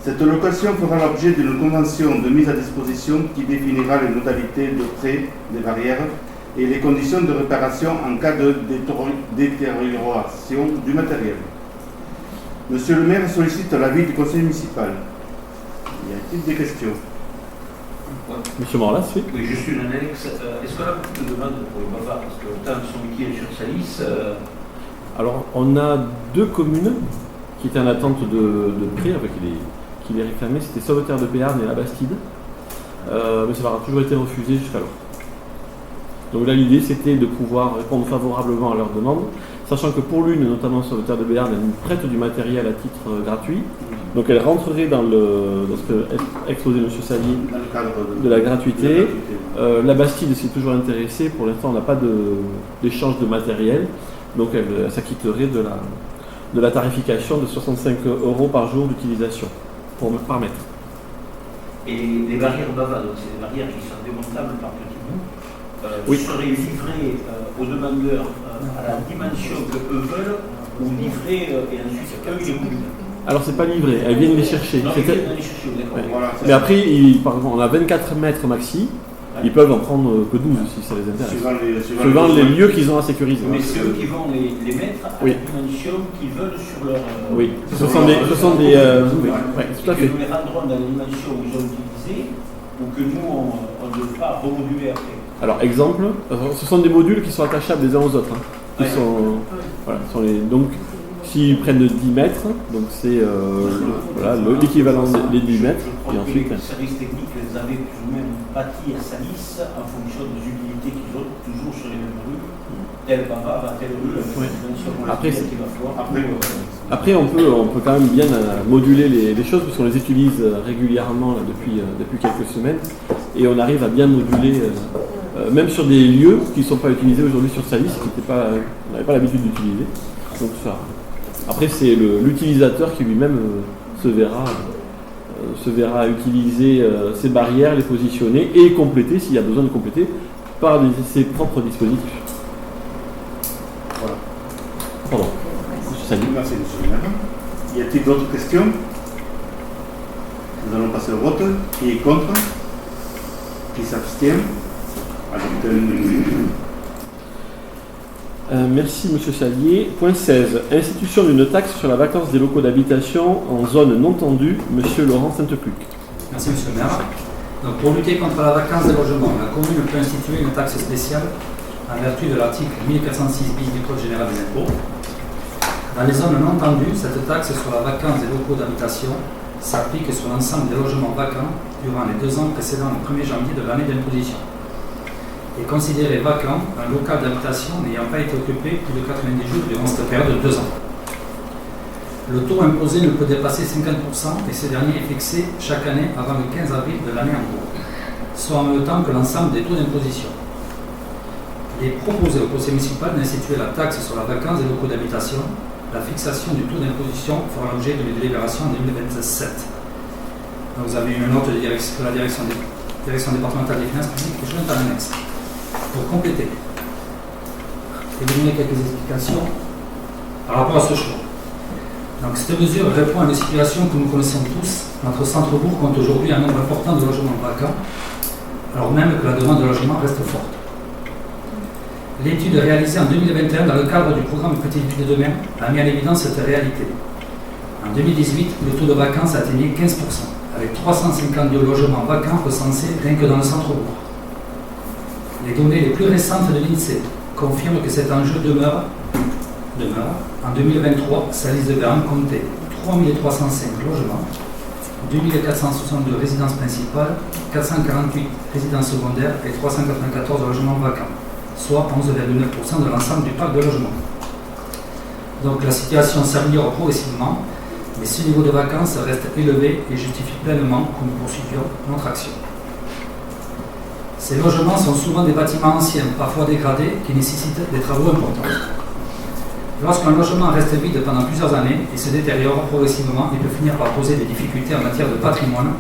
Cette location fera l'objet d'une convention de mise à disposition qui définira les modalités de prêt des barrières et les conditions de réparation en cas de détérioration du matériel. Monsieur le maire sollicite l'avis du conseil municipal. Y a-t-il des questions? Monsieur Morlas, oui. Oui, juste une annexe. Est-ce qu'on a beaucoup de demandes pour le Bava? Parce que autant son qui est sur Salis. Alors, on a deux communes qui étaient en attente de prêt, qui les réclamaient. C'était Sauveterre de Béarn et la Bastide. Mais ça leur a toujours été refusé jusqu'alors. Donc là, l'idée, c'était de pouvoir répondre favorablement à leurs demandes, sachant que pour l'une, notamment Sauveterre de Béarn, elle nous prête du matériel à titre gratuit. Donc elle rentrerait dans ce que exposé M. Salier de la gratuité. La Bastide s'est toujours intéressée. Pour l'instant, on n'a pas d'échange de matériel. Donc elle s'acquitterait de la tarification de 65 € par jour d'utilisation par mètre. Et les barrières Bava, donc c'est des barrières qui sont démontables par petits bouts. Oui. serait livré aux demandeurs à la dimension qu'eux veulent, ou livré et ensuite eux ils roulent. Alors c'est pas livré, elles viennent les chercher. Non, ils viennent les chercher, d'accord. Ouais. Voilà, Mais après, par exemple, on a 24 mètres maxi, ils peuvent en prendre que 12 si ça les intéresse. Suivant les lieux qu'ils ont à sécuriser. Mais c'est eux qui vont les mettre à Oui. la dimension qu'ils veulent sur leur. Oui, ce sont des. Oui, tout à fait. Que nous les rendrons dans les dimensions où ils ont utilisé, ou que nous on ne pas remoduler après. Alors, exemple, ce sont des modules qui sont attachables les uns aux autres. Hein. Ils sont, voilà, donc, s'ils prennent 10 mètres, donc c'est l'équivalent des 10 mètres. Et ensuite, les services techniques les avaient plus ou moins bâtis à Salis en fonction des utilités qu'ils ont, toujours sur les mêmes rues. Telle va, telle rue, oui. Après, qu'il va falloir. Après, on peut quand même bien moduler les choses, parce qu'on les utilise régulièrement là, depuis quelques semaines, et on arrive à bien moduler. Même sur des lieux qui ne sont pas utilisés aujourd'hui sur Salis, on n'avait pas l'habitude d'utiliser. Donc ça. Après, c'est l'utilisateur qui lui-même se verra utiliser ces barrières, les positionner et compléter, s'il y a besoin de compléter, par ses propres dispositifs. Voilà. Pardon. Salut. Merci, monsieur le maire. Y a-t-il d'autres questions? Nous allons passer au vote. Qui est contre? Qui s'abstient? Merci Monsieur Chalier. Point 16. Institution d'une taxe sur la vacance des locaux d'habitation en zone non tendue. Monsieur Laurent Sainte-Pluc. Merci Monsieur le maire. Donc, pour lutter contre la vacance des logements, la commune peut instituer une taxe spéciale en vertu de l'article 1406 bis du Code général des impôts. Dans les zones non tendues, cette taxe sur la vacance des locaux d'habitation s'applique sur l'ensemble des logements vacants durant les 2 ans précédant le 1er janvier de l'année d'imposition. Est considéré vacant un local d'habitation n'ayant pas été occupé plus de 90 jours durant cette période de 2 ans. Le taux imposé ne peut dépasser 50% et ce dernier est fixé chaque année avant le 15 avril de l'année en cours, soit en même temps que l'ensemble des taux d'imposition. Il est proposé au conseil municipal d'instituer la taxe sur la vacance des locaux d'habitation. La fixation du taux d'imposition fera l'objet d'une délibération en 2027. Donc vous avez une note de la direction départementale des finances publiques et jointe à l'annexe. Pour compléter et vous donner quelques explications par rapport à ce choix. Donc, cette mesure répond à une situation que nous connaissons tous. Notre centre-bourg compte aujourd'hui un nombre important de logements vacants, alors même que la demande de logement reste forte. L'étude réalisée en 2021 dans le cadre du programme Petite Ville de demain a mis en évidence cette réalité. En 2018, le taux de vacance atteignait 15%, avec 352 logements vacants recensés rien que dans le centre-bourg. Les données les plus récentes de l'INSEE confirment que cet enjeu demeure. En 2023, Salis de Verne comptait 3305 logements, 2462 résidences principales, 448 résidences secondaires et 394 logements vacants, soit 11,9% de l'ensemble du parc de logements. Donc la situation s'améliore progressivement, mais ce niveau de vacances reste élevé et justifie pleinement que nous poursuivions notre action. Ces logements sont souvent des bâtiments anciens, parfois dégradés, qui nécessitent des travaux importants. Lorsqu'un logement reste vide pendant plusieurs années et se détériore progressivement, il peut finir par poser des difficultés en matière de patrimoine,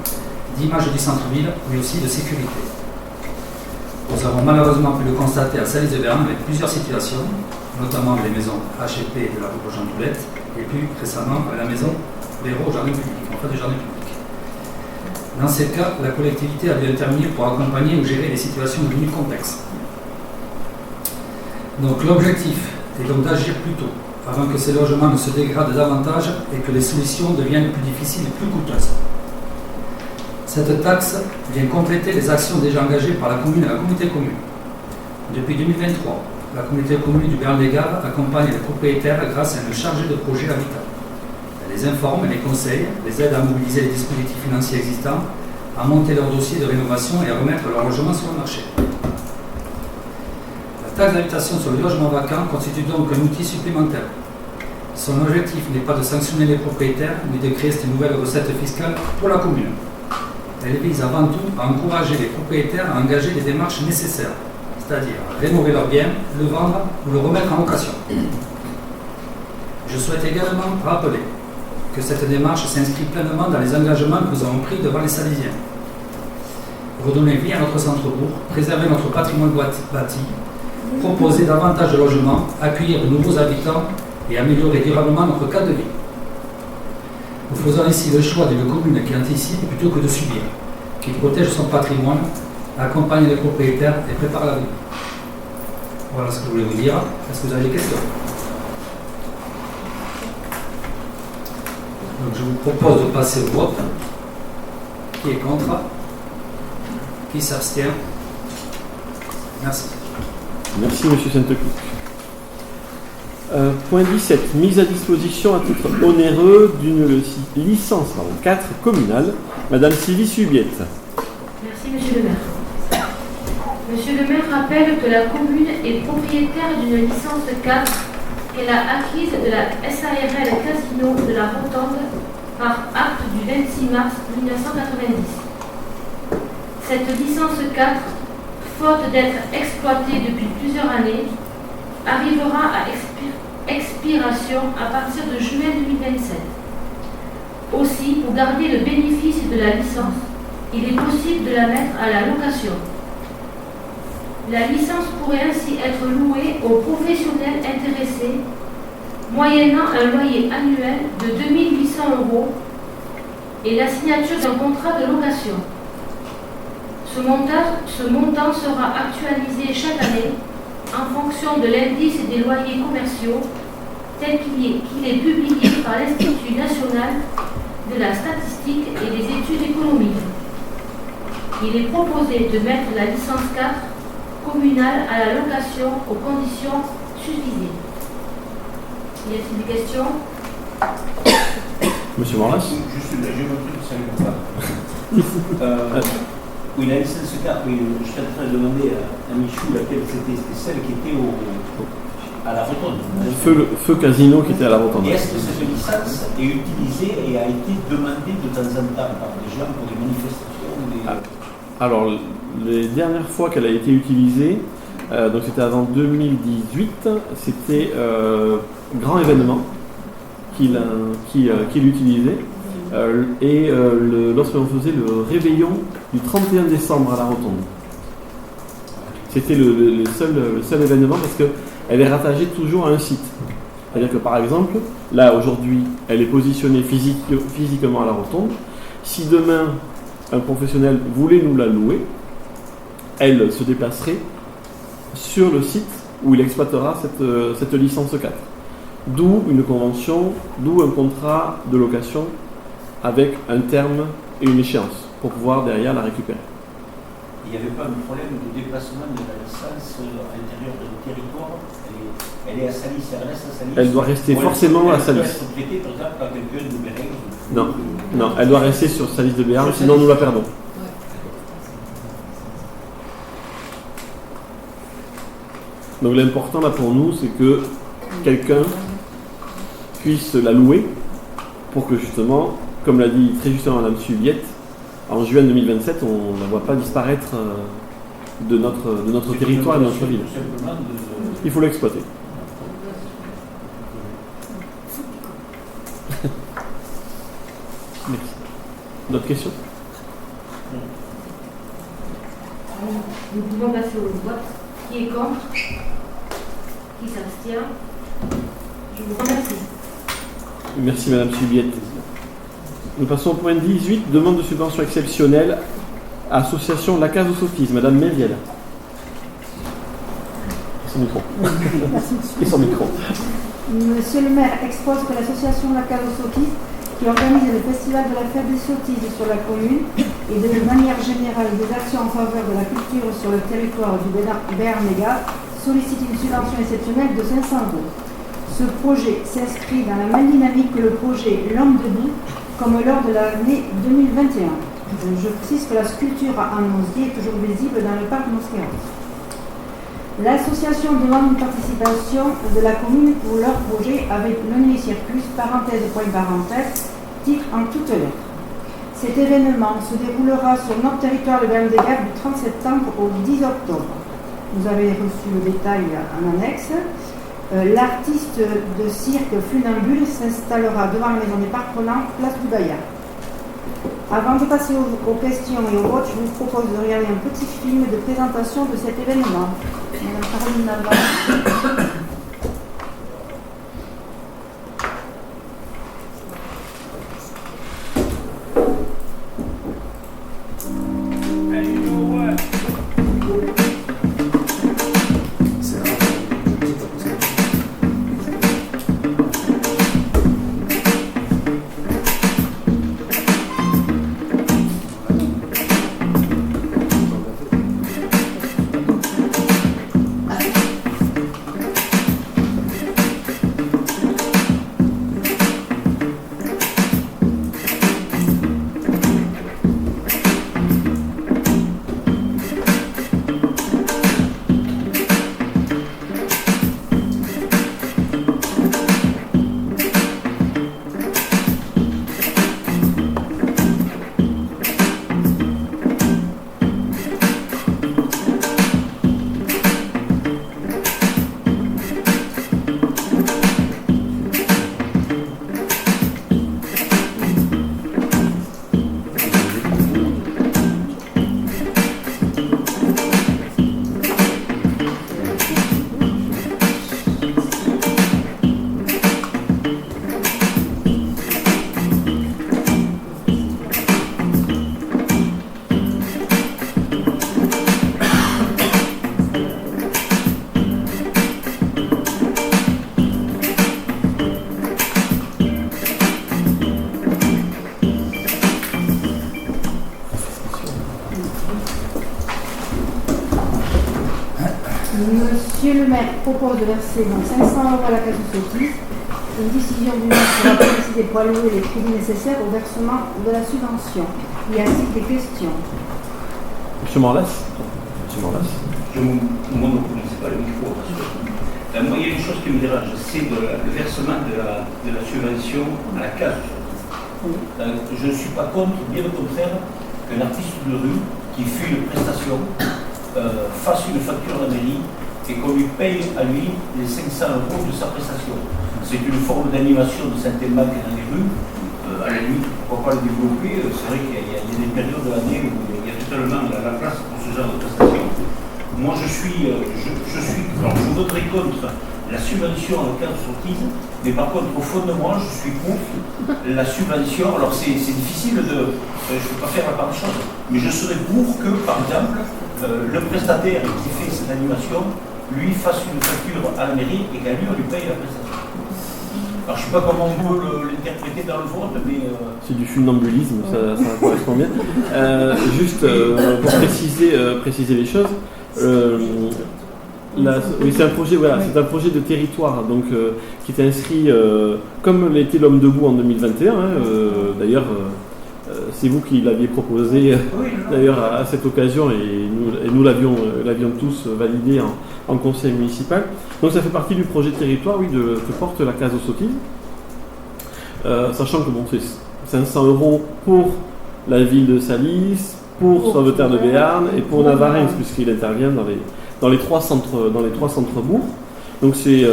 d'image du centre-ville, mais aussi de sécurité. Nous avons malheureusement pu le constater à Salis de Verne avec plusieurs situations, notamment les maisons HEP de la rue Jean Toulette, et plus récemment à la maison Véro au jardin public, en fait du jardin public. Dans ces cas, la collectivité a dû intervenir pour accompagner ou gérer les situations devenues complexes. Donc l'objectif est donc d'agir plus tôt, avant que ces logements ne se dégradent davantage et que les solutions deviennent plus difficiles et plus coûteuses. Cette taxe vient compléter les actions déjà engagées par la commune et la communauté commune. Depuis 2023, la communauté commune du Béarn-des-Gaves accompagne les propriétaires grâce à une chargée de projet habitat. Elle les informe et les conseille, les aide à mobiliser les dispositifs financiers existants, à monter leur dossier de rénovation et à remettre leur logement sur le marché. La taxe d'habitation sur le logement vacant constitue donc un outil supplémentaire. Son objectif n'est pas de sanctionner les propriétaires, mais de créer cette nouvelle recette fiscale pour la commune. Elle vise avant tout à encourager les propriétaires à engager les démarches nécessaires, c'est-à-dire rénover leur bien, le vendre ou le remettre en location. Je souhaite également rappeler que cette démarche s'inscrit pleinement dans les engagements que nous avons pris devant les Salisiens. redonner vie à notre centre-bourg, préserver notre patrimoine bâti, proposer davantage de logements, accueillir de nouveaux habitants et améliorer durablement notre cadre de vie. Nous faisons ainsi le choix d'une commune qui anticipe plutôt que de subir, qui protège son patrimoine, accompagne les propriétaires et prépare l'avenir. Voilà ce que je voulais vous dire. Est-ce que vous avez des questions? Donc je vous propose de passer au vote. Qui est contre? Qui s'abstient? Merci. Merci, M. Sainte-Cloud. Point 17. Mise à disposition à titre onéreux d'une licence 4 communale. Madame Sylvie Subiette. Merci, Monsieur le maire. Monsieur le maire rappelle que la commune est propriétaire d'une licence 4 qu'elle a acquise de la SARL Casino de la Rotonde par acte du 26 mars 1990. Cette licence 4, faute d'être exploitée depuis plusieurs années, arrivera à expiration à partir de juin 2027. Aussi, pour garder le bénéfice de la licence, il est possible de la mettre à la location. La licence pourrait ainsi être louée aux professionnels intéressés, moyennant un loyer annuel de 2 800 € et la signature d'un contrat de location. Ce montant sera actualisé chaque année en fonction de l'indice des loyers commerciaux tel qu'il est publié par l'Institut national de la statistique et des études économiques. Il est proposé de mettre la licence 4 communale à la location aux conditions susvisées. Y a-t-il des questions? Monsieur Moras. Juste une oui, la licence 4, oui, je suis en train de demander à Michou laquelle c'était celle qui était à la Rotonde. Feu Casino qui était à la Rotonde. Et est-ce que cette licence est utilisée et a été demandée de temps en temps par des gens pour des manifestations Alors, les dernières fois qu'elle a été utilisée, donc c'était avant 2018, c'était grand événement qu'il utilisait. Lorsque l'on faisait le réveillon du 31 décembre à la Rotonde. C'était le seul événement parce qu'elle est rattachée toujours à un site. C'est-à-dire que par exemple, là aujourd'hui, elle est positionnée physiquement à la Rotonde. Si demain, un professionnel voulait nous la louer, elle se déplacerait sur le site où il exploitera cette licence 4. D'où une convention, d'où un contrat de location avec un terme et une échéance pour pouvoir derrière la récupérer. Il n'y avait pas un problème de déplacement de la licence à l'intérieur du territoire. Elle est à Salis, elle reste à Salis. Elle doit rester forcément à Salis. Elle doit être prêtée par exemple par quelqu'un de Béarn. Non, elle doit rester sur Salis de Béarn, sinon nous la perdons. Donc l'important là pour nous, c'est que quelqu'un puisse la louer pour que justement, comme l'a dit très justement Mme Subiette, en juin 2027, on ne la voit pas disparaître de notre territoire et de notre ville. Il faut l'exploiter. Merci. D'autres questions? Nous pouvons passer au vote. Qui est contre? Qui s'abstient? Je vous remercie. Merci Madame Subiette. Nous passons au point 18, demande de subvention exceptionnelle, association La Case au Sophisme. Madame Mériel. Son micro. Et son micro. Monsieur le maire expose que l'association La Case au Sophisme, qui organise le festival de la fête des sottises sur la commune et de manière générale des actions en faveur de la culture sur le territoire du Béarn-Légat, sollicite une subvention exceptionnelle de 500 €. Ce projet s'inscrit dans la même dynamique que le projet L'Homme debout, comme lors de l'année 2021. Je précise que la sculpture en osier est toujours visible dans le parc Mosquera. L'association demande une participation de la commune pour leur projet avec l'omnicircus, parenthèse, point parenthèse, titre en toutes lettres. Cet événement se déroulera sur notre territoire de Béarn-Légat du 30 septembre au 10 octobre. Vous avez reçu le détail en annexe. L'artiste de cirque funambule s'installera devant la maison des parcs Roland, place du Bayard. Avant de passer aux questions et au vote, je vous propose de regarder un petit film de présentation de cet événement. Madame Caroline Navarre. Monsieur le maire propose de verser donc 500 € à la case Sotis. Une décision du maire sera prise des poids lourds et les crédits nécessaires au versement de la subvention. Y a-t-il des questions? Monsieur Morlas. Je ne monopolise pas le micro. Moi, il y a une chose qui me dérange, c'est le versement de la subvention à la case. Je ne suis pas contre, bien au contraire, qu'un artiste de rue qui fait une prestation fasse une facture à la mairie et qu'on lui paye à lui les 500 € de sa prestation. C'est une forme d'animation de Saint-Émile dans les rues. À la limite, pourquoi pas le développer? C'est vrai qu'il y a des périodes de l'année où il y a totalement la place pour ce genre de prestation. Moi, alors, je voterai contre la subvention à la case Sotis, mais par contre, au fond de moi, je suis pour la subvention. Alors, c'est difficile de. Je ne peux pas faire la part des choses, mais je serais pour que, par exemple, le prestataire qui fait cette animation, lui, fasse une facture à la mairie et qu'à lui, on lui paye la prestation. Alors, je ne sais pas comment on peut l'interpréter dans le vote, mais. C'est du funambulisme, ça correspond bien. Juste pour préciser les choses. Oui, c'est un projet, voilà, c'est un projet de territoire, donc qui est inscrit comme l'était l'Homme debout en 2021. D'ailleurs, c'est vous qui l'aviez proposé d'ailleurs à cette occasion et nous l'avions tous validé en conseil municipal. Donc ça fait partie du projet de territoire, oui, que porte la case Sotis. Sachant que bon, c'est 500 € pour la ville de Salis, pour Sauveterre de Béarn et pour Navarrenx, puisqu'il intervient dans les trois centres-bourgs. Donc c'est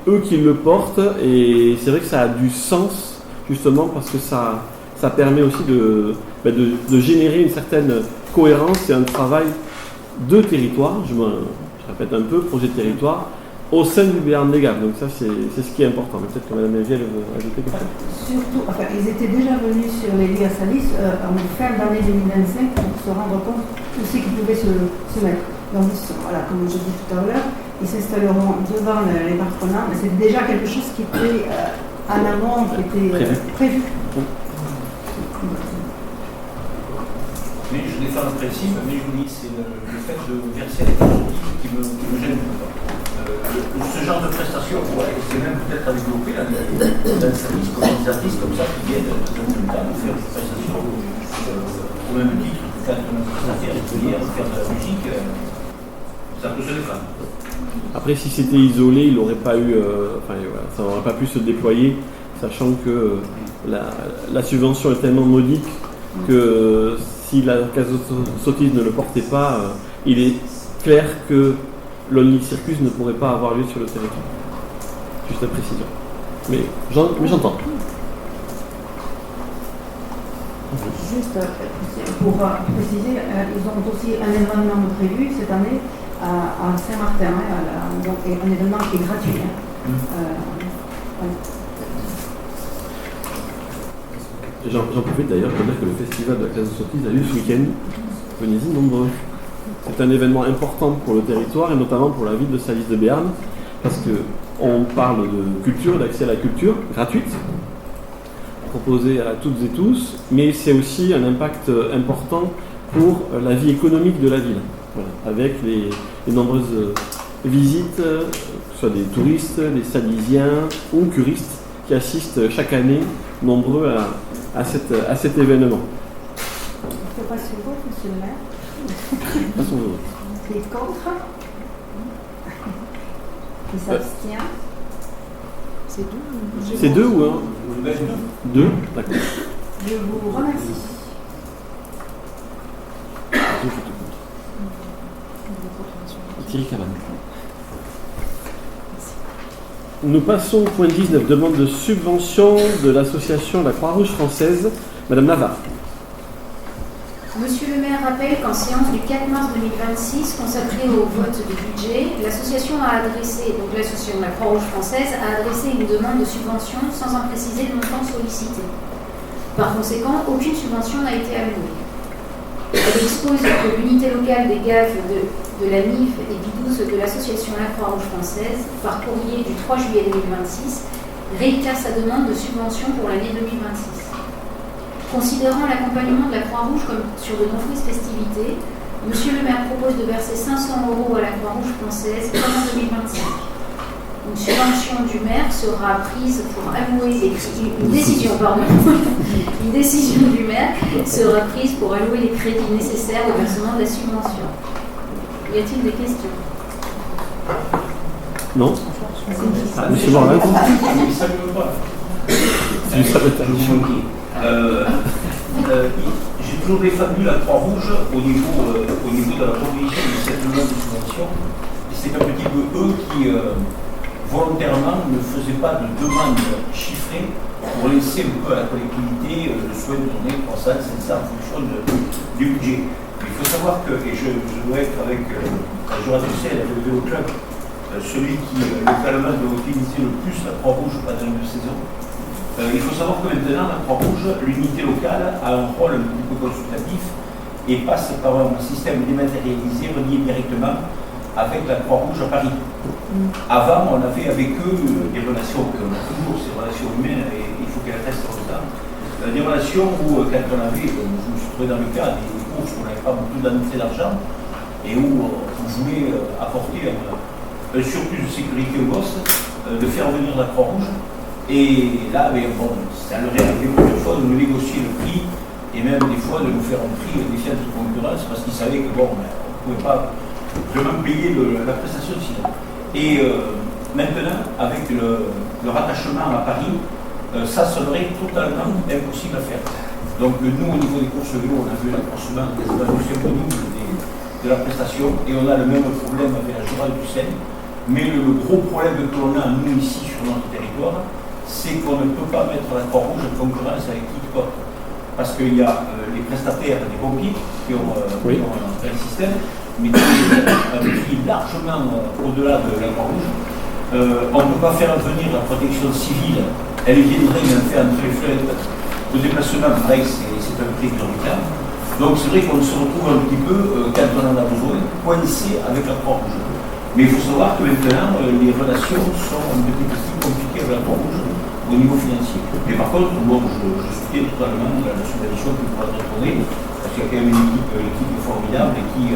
eux qui le portent et c'est vrai que ça a du sens justement parce que ça permet aussi de générer une certaine cohérence et un travail de territoire, je répète un peu, projet de territoire, au sein du Béarn légal. Donc ça c'est ce qui est important. Mais peut-être que Mme Mézières veut ajouter quelque chose. Surtout, ils étaient déjà venus sur les lieux à Salis en fin d'année 2025 pour se rendre compte où c'est qu'ils pouvaient se mettre. Donc voilà, comme je dis tout à l'heure, ils s'installeront devant les partenaires, mais c'est déjà quelque chose qui était en amont, qui était prévu. Mais je défends le principe, mais je vous dis, c'est le fait de verser les crédits qui me gêne. Ce genre de prestation, c'est même peut-être à développer dans le service comme des artistes comme ça qui viennent de temps en temps faire des prestations au même titre que quand on a des prestataires réguliers à faire de la musique, ça peut se défendre. Après, si c'était isolé, il n'aurait pas eu, ça n'aurait pas pu se déployer, sachant que la subvention est tellement modique que si la case Sotis ne le portait pas, il est clair que l'Only Circus ne pourrait pas avoir lieu sur le territoire. Juste à précision. Mais j'entends. Juste pour préciser, ils ont aussi un événement prévu cette année à Saint-Martin, donc un événement qui est gratuit. J'en profite d'ailleurs pour dire que le festival de la classe de sottise a lieu ce week-end. Venez-y nombreux. C'est un événement important pour le territoire et notamment pour la ville de Salis de Béarn, parce qu'on parle de culture, d'accès à la culture gratuite, proposée à toutes et tous, mais c'est aussi un impact important pour la vie économique de la ville, voilà, avec les nombreuses visites, que ce soit des touristes, des salisiens ou curistes qui assistent chaque année nombreux à cet événement. Il ne faut pas se voter, monsieur le maire. Passons au vote. Qui est contre? Qui s'abstient? C'est deux. C'est deux ou un? Deux, d'accord. Je vous remercie. Thierry Caban. Nous passons au point 19, demande de subvention de l'association La Croix-Rouge française. Madame Navarre. Monsieur le maire rappelle qu'en séance du 4 mars 2026, consacrée au vote du budget, l'association donc l'association de la Croix-Rouge française a adressé une demande de subvention sans en préciser le montant sollicité. Par conséquent, aucune subvention n'a été allouée. Elle expose que l'unité locale des gaves de la NIF et bidous de l'association La Croix-Rouge française, par courrier du 3 juillet 2026, réitère sa demande de subvention pour l'année 2026. Considérant l'accompagnement de la Croix-Rouge comme sur de nombreuses festivités, Monsieur le maire propose de verser 500 € à la Croix-Rouge française comme en 2025. Une subvention du maire sera prise pour allouer une décision du maire sera prise pour allouer les crédits nécessaires au versement de la subvention. Y a-t-il des questions? Non. Monsieur Morlin. J'ai toujours défendu la Croix-Rouge au niveau de la proposition de cette demande de subvention. C'est un petit peu eux qui volontairement ne faisaient pas de demande chiffrée pour laisser un peu à la collectivité le soin de donner 300, 500 en fonction du budget. Il faut savoir que, et je dois être avec Jonathan Dussel, le club, celui qui localement doit utiliser le plus la Croix-Rouge pendant une saison. Il faut savoir que maintenant, la Croix-Rouge, l'unité locale, a un rôle un petit peu consultatif et passe par un système dématérialisé relié directement avec la Croix-Rouge à Paris. Avant, on avait avec eux des relations, on a toujours ces relations humaines et il faut qu'elles restent longtemps. Des relations où, quand on avait, je me suis trouvé dans le cas des courses où on n'avait pas beaucoup d'entrée d'argent et où on voulait apporter un surplus de sécurité aux gosses, de faire venir la Croix-Rouge. Et là, ça leur est arrivé plusieurs fois de nous négocier le prix et même des fois de nous faire un prix défiant de concurrence parce qu'ils savaient que on ne pouvait pas vraiment payer la prestation sinon. Et maintenant, avec le rattachement à Paris, ça serait totalement impossible à faire. Donc nous, au niveau des courses vélo, on a vu l'accroissement quasiment du simple double de la prestation et on a le même problème avec la Jura du Seine. Mais le gros problème que l'on a, nous, ici, sur notre territoire, c'est qu'on ne peut pas mettre la Croix-Rouge en concurrence avec Kitcop. Parce qu'il y a les prestataires des pompiers qui ont un système, mais qui ont un prix largement au-delà de la Croix-Rouge. On ne peut pas faire venir la protection civile. Elle viendrait même faire entre les fenêtres. Le déplacement, pareil, c'est un prix exorbitant. Donc c'est vrai qu'on se retrouve un petit peu, quand on en a besoin, coincé avec la Croix-Rouge. Mais il faut savoir que maintenant, les relations sont un petit peu plus compliquées avec la Croix-Rouge au niveau financier. Mais par contre, je soutiens totalement la subvention qui pourra être donnée, parce qu'il y a quand même une équipe formidable et qui,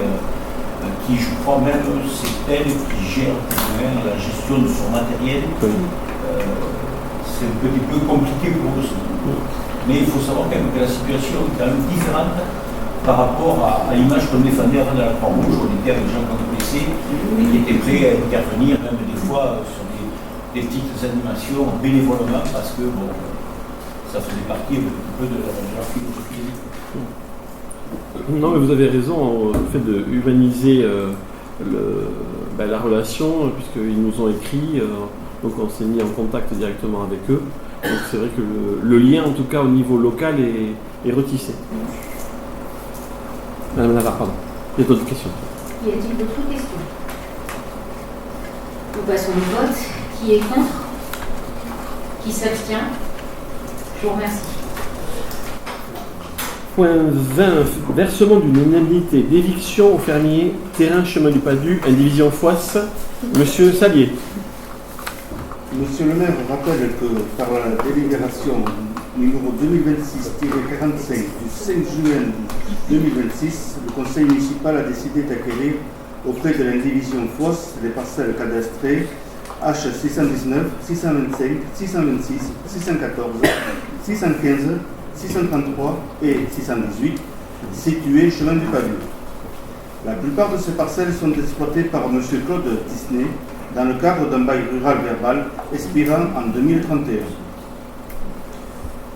je crois même, c'est elle qui gère la gestion de son matériel. C'est un petit peu compliqué pour eux. Mais il faut savoir quand même que la situation est quand même différente par rapport à l'image qu'on défendait avant de la Croix-Rouge. On était avec des gens qu'on connaissait et qui étaient prêts à intervenir même des fois sur des petites animations bénévolement parce que ça faisait partie un petit peu de leur philosophie. Non, mais vous avez raison, le fait de humaniser la relation, puisqu'ils nous ont écrit, donc on s'est mis en contact directement avec eux. Donc c'est vrai que le lien, en tout cas au niveau local, et retissé. Madame Navarre, pardon. Il y a d'autres questions. Y a-t-il d'autres questions? Nous passons au vote. Qui est contre? Qui s'abstient? Je vous remercie. Point 20. Versement d'une indemnité d'éviction au fermier, terrain chemin du Padu, indivision Foisse. Monsieur Salier. Monsieur le maire rappelle que par la délibération numéro 2026-45 du 5 juin 2026, le conseil municipal a décidé d'acquérir auprès de l'indivision Fosse les parcelles cadastrées H619, 625, 626, 614, 615, 633 et 618 situées chemin du Padu. La plupart de ces parcelles sont exploitées par M. Claude Disney dans le cadre d'un bail rural verbal expirant en 2031.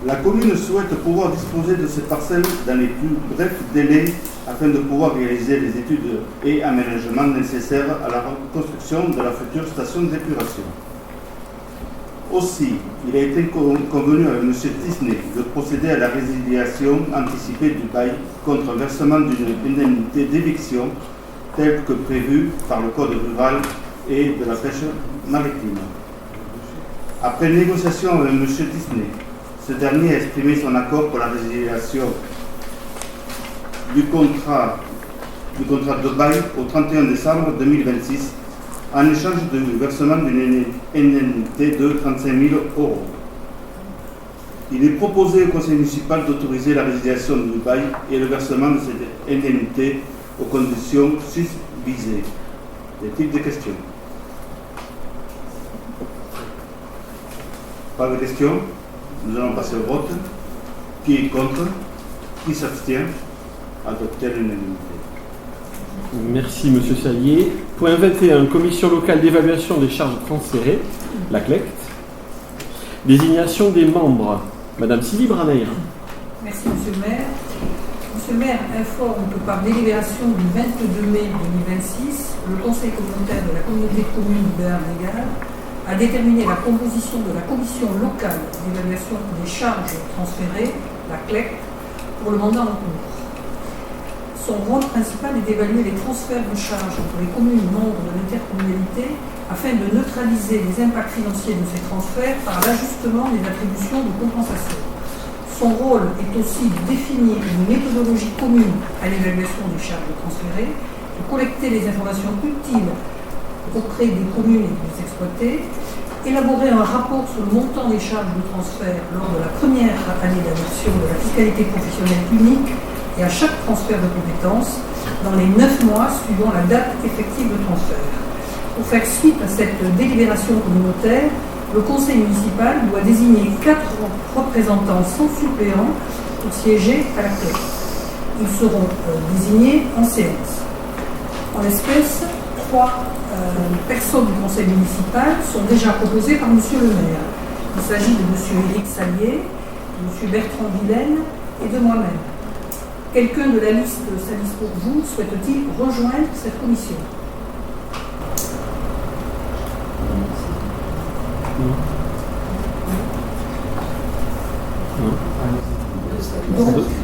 La commune souhaite pouvoir disposer de ces parcelles dans les plus brefs délais afin de pouvoir réaliser les études et aménagements nécessaires à la construction de la future station d'épuration. Aussi, il a été convenu avec M. Disney de procéder à la résiliation anticipée du bail contre versement d'une indemnité d'éviction telle que prévue par le Code rural et de la pêche maritime. Après négociation avec M. Disney, ce dernier a exprimé son accord pour la résiliation du contrat de bail au 31 décembre 2026 en échange du versement d'une indemnité de 35 000 €. Il est proposé au conseil municipal d'autoriser la résiliation du bail et le versement de cette indemnité aux conditions susvisées. Y a-t-il des questions? Pas de questions? Nous allons passer au vote. Qui est contre? Qui s'abstient? Adopter l'unanimité. Merci, Monsieur Salier. Point 21. Commission locale d'évaluation des charges transférées, la CLECT. Désignation des membres. Madame Sylvie Braneir. Merci, Monsieur le maire. Monsieur le maire informe que par délibération du 22 mai 2026, le Conseil communautaire de la communauté de communes du Béarn-Légal a déterminé la composition de la commission locale d'évaluation des charges transférées, la CLECT, pour le mandat en cours. Son rôle principal est d'évaluer les transferts de charges entre les communes membres de l'intercommunalité afin de neutraliser les impacts financiers de ces transferts par l'ajustement des attributions de compensation. Son rôle est aussi de définir une méthodologie commune à l'évaluation des charges transférées, de collecter les informations utiles auprès des communes et des exploités, élaborer un rapport sur le montant des charges de transfert lors de la première année d'adoption de la fiscalité professionnelle unique et à chaque transfert de compétences dans les 9 mois suivant la date effective de transfert. Pour faire suite à cette délibération communautaire, le conseil municipal doit désigner 4 représentants sans suppléant pour siéger à la CLECT. Ils seront désignés en séance. En l'espèce, 3 personnes du conseil municipal sont déjà proposées par Monsieur le maire. Il s'agit de Monsieur Éric Salier, de Monsieur Bertrand Vilaine et de moi-même. Quelqu'un de la liste Salis pour vous souhaite-t-il rejoindre cette commission?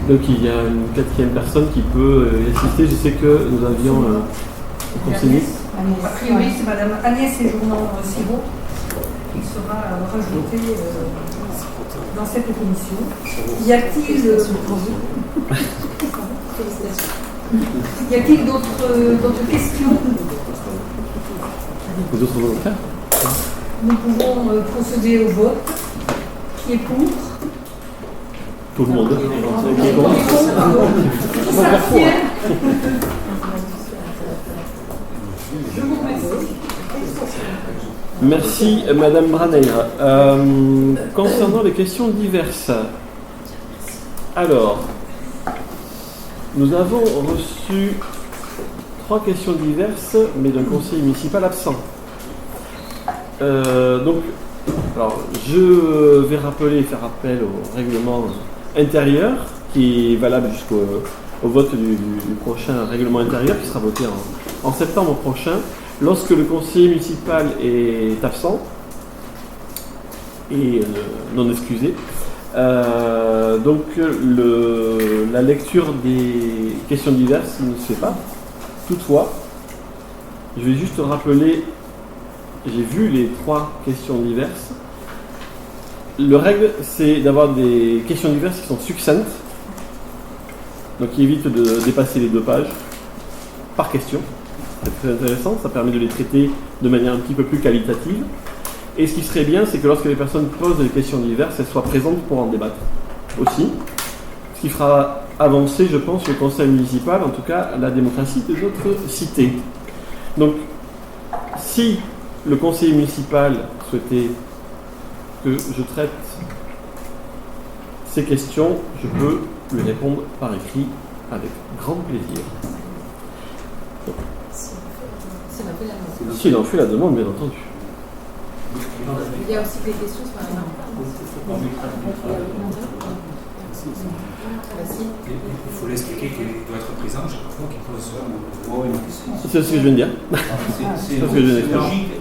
Donc il y a une 4e personne qui peut y assister. Je sais que nous avions un conseiller. A priori, c'est Madame Agnès Séjournant-Sirot qui sera rajoutée dans cette commission. Y a-t-il d'autres questions? D'autres volontaires? Nous pouvons procéder au vote. Qui est pour? Tout le monde. Qui s'abstient? Je vous remercie. Merci, Madame Braneir. Concernant les questions diverses, alors, nous avons reçu 3 questions diverses, mais d'un conseiller municipal absent. Donc, alors, je vais faire appel au règlement intérieur, qui est valable jusqu'au vote du prochain règlement intérieur, qui sera voté en septembre prochain. Lorsque le conseiller municipal est absent et non excusé, Donc la lecture des questions diverses ne se fait pas. Toutefois, je vais juste rappeler, j'ai vu les 3 questions diverses. Le règle, c'est d'avoir des questions diverses qui sont succinctes, donc qui évitent de dépasser les 2 pages par question. C'est très intéressant, ça permet de les traiter de manière un petit peu plus qualitative. Et ce qui serait bien, c'est que lorsque les personnes posent des questions diverses, elles soient présentes pour en débattre aussi. Ce qui fera avancer, je pense, le conseil municipal, en tout cas la démocratie de notre cité. Donc, si le conseiller municipal souhaitait que je traite ces questions, je peux lui répondre par écrit avec grand plaisir. S'il en fait la demande, bien entendu. Il y a aussi des questions sur la Il faut l'expliquer qu'il doit être présent chaque fois qu'il pose une question. C'est ce que je viens de dire.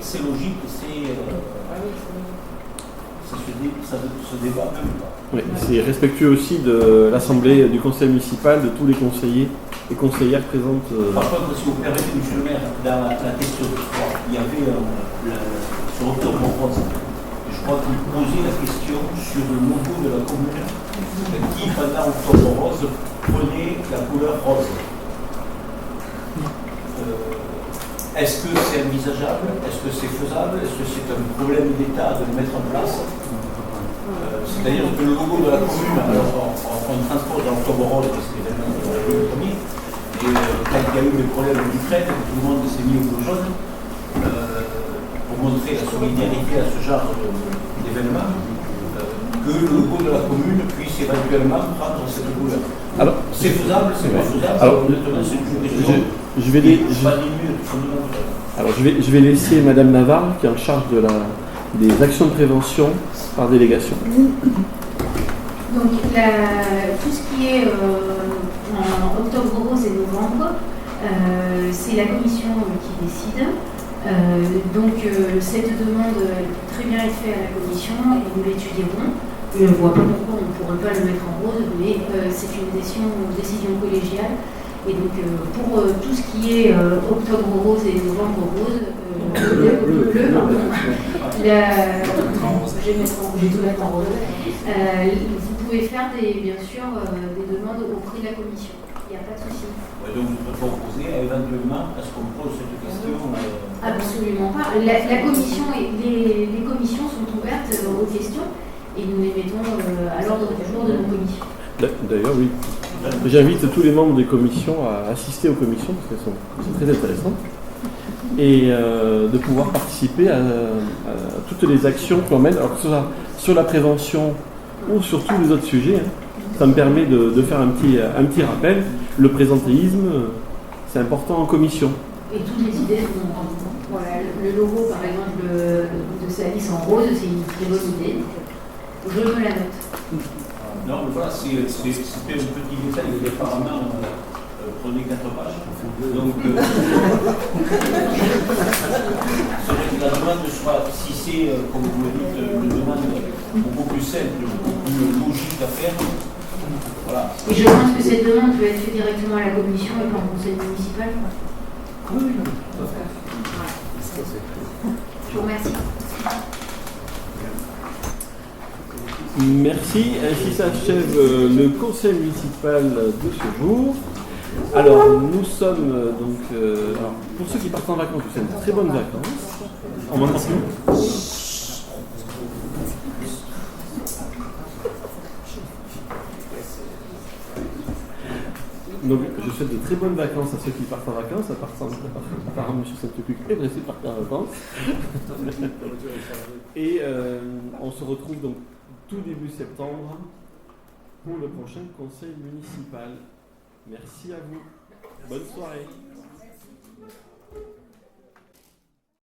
C'est logique, ça se débat même pas. Oui, c'est respectueux aussi de l'Assemblée, du conseil municipal, de tous les conseillers et conseillères présentes. Par contre, si vous permettez, monsieur le maire, dans la question 3, il y avait sur Octobre Rose, je crois qu'il posait la question sur le logo de la commune, qui pendant Octobre Rose prenait la couleur rose. Est-ce que c'est envisageable? Est-ce que c'est faisable? Est-ce que c'est un problème d'État de le mettre en place? C'est-à-dire que le logo de la commune, alors on transpose dans Octobre Rose, parce que c'est le premier, et quand il y a eu des problèmes d'Ukraine, tout le monde s'est mis au bleu jaune, pour montrer la solidarité à ce genre d'événement, que le logo de la commune puisse éventuellement prendre cette couleur. Alors, c'est faisable, c'est pas faisable, alors, c'est une question. Je vais laisser Madame Navarre, qui est en charge des actions de prévention par délégation. Donc, tout ce qui est en octobre rose et novembre, c'est la commission qui décide. Donc, cette demande peut très bien être faite à la commission et nous l'étudierons. Je ne vois pas pourquoi on ne pourrait pas le mettre en rose, mais c'est une décision collégiale. Et donc, pour tout ce qui est octobre rose et novembre rose, je vais tout mettre en rose. Vous pouvez faire bien sûr des demandes auprès de la commission. Il n'y a pas de souci. Donc, vous pouvez proposer éventuellement à ce qu'on pose cette question. Absolument pas. La commission les commissions sont ouvertes aux questions et nous les mettons à l'ordre du jour de nos commissions. D'ailleurs, oui. J'invite tous les membres des commissions à assister aux commissions parce qu'elles sont très intéressantes et de pouvoir participer à toutes les actions qu'on mène, alors que ce soit sur la prévention ou sur tous les autres sujets. Ça me permet de faire un petit rappel. Le présentéisme, c'est important en commission. Et toutes les idées voilà, le logo, par exemple, de Salis en rose, c'est une très bonne idée. Je me la note. Non, mais voilà, c'était un petit détail. Apparemment, prenez 4 pages. Donc, c'est vrai que la demande soit, si c'est, comme vous le dites, une demande beaucoup plus simple, beaucoup plus logique à faire. Voilà. Et je pense que cette demande peut être faite directement à la commission et pas au conseil municipal. Oui, je vous remercie. Merci. Ainsi s'achève le conseil municipal de ce jour. Alors, nous sommes donc. Alors, pour ceux qui partent en vacances, vous êtes de très bonnes vacances. On m'entend plus ? Donc, je souhaite de très bonnes vacances à ceux qui partent en vacances. Apparemment, M. Saint-Tucuc est pressé de partir en vacances. Et on se retrouve donc tout début septembre pour le prochain conseil municipal. Merci à vous. Bonne soirée.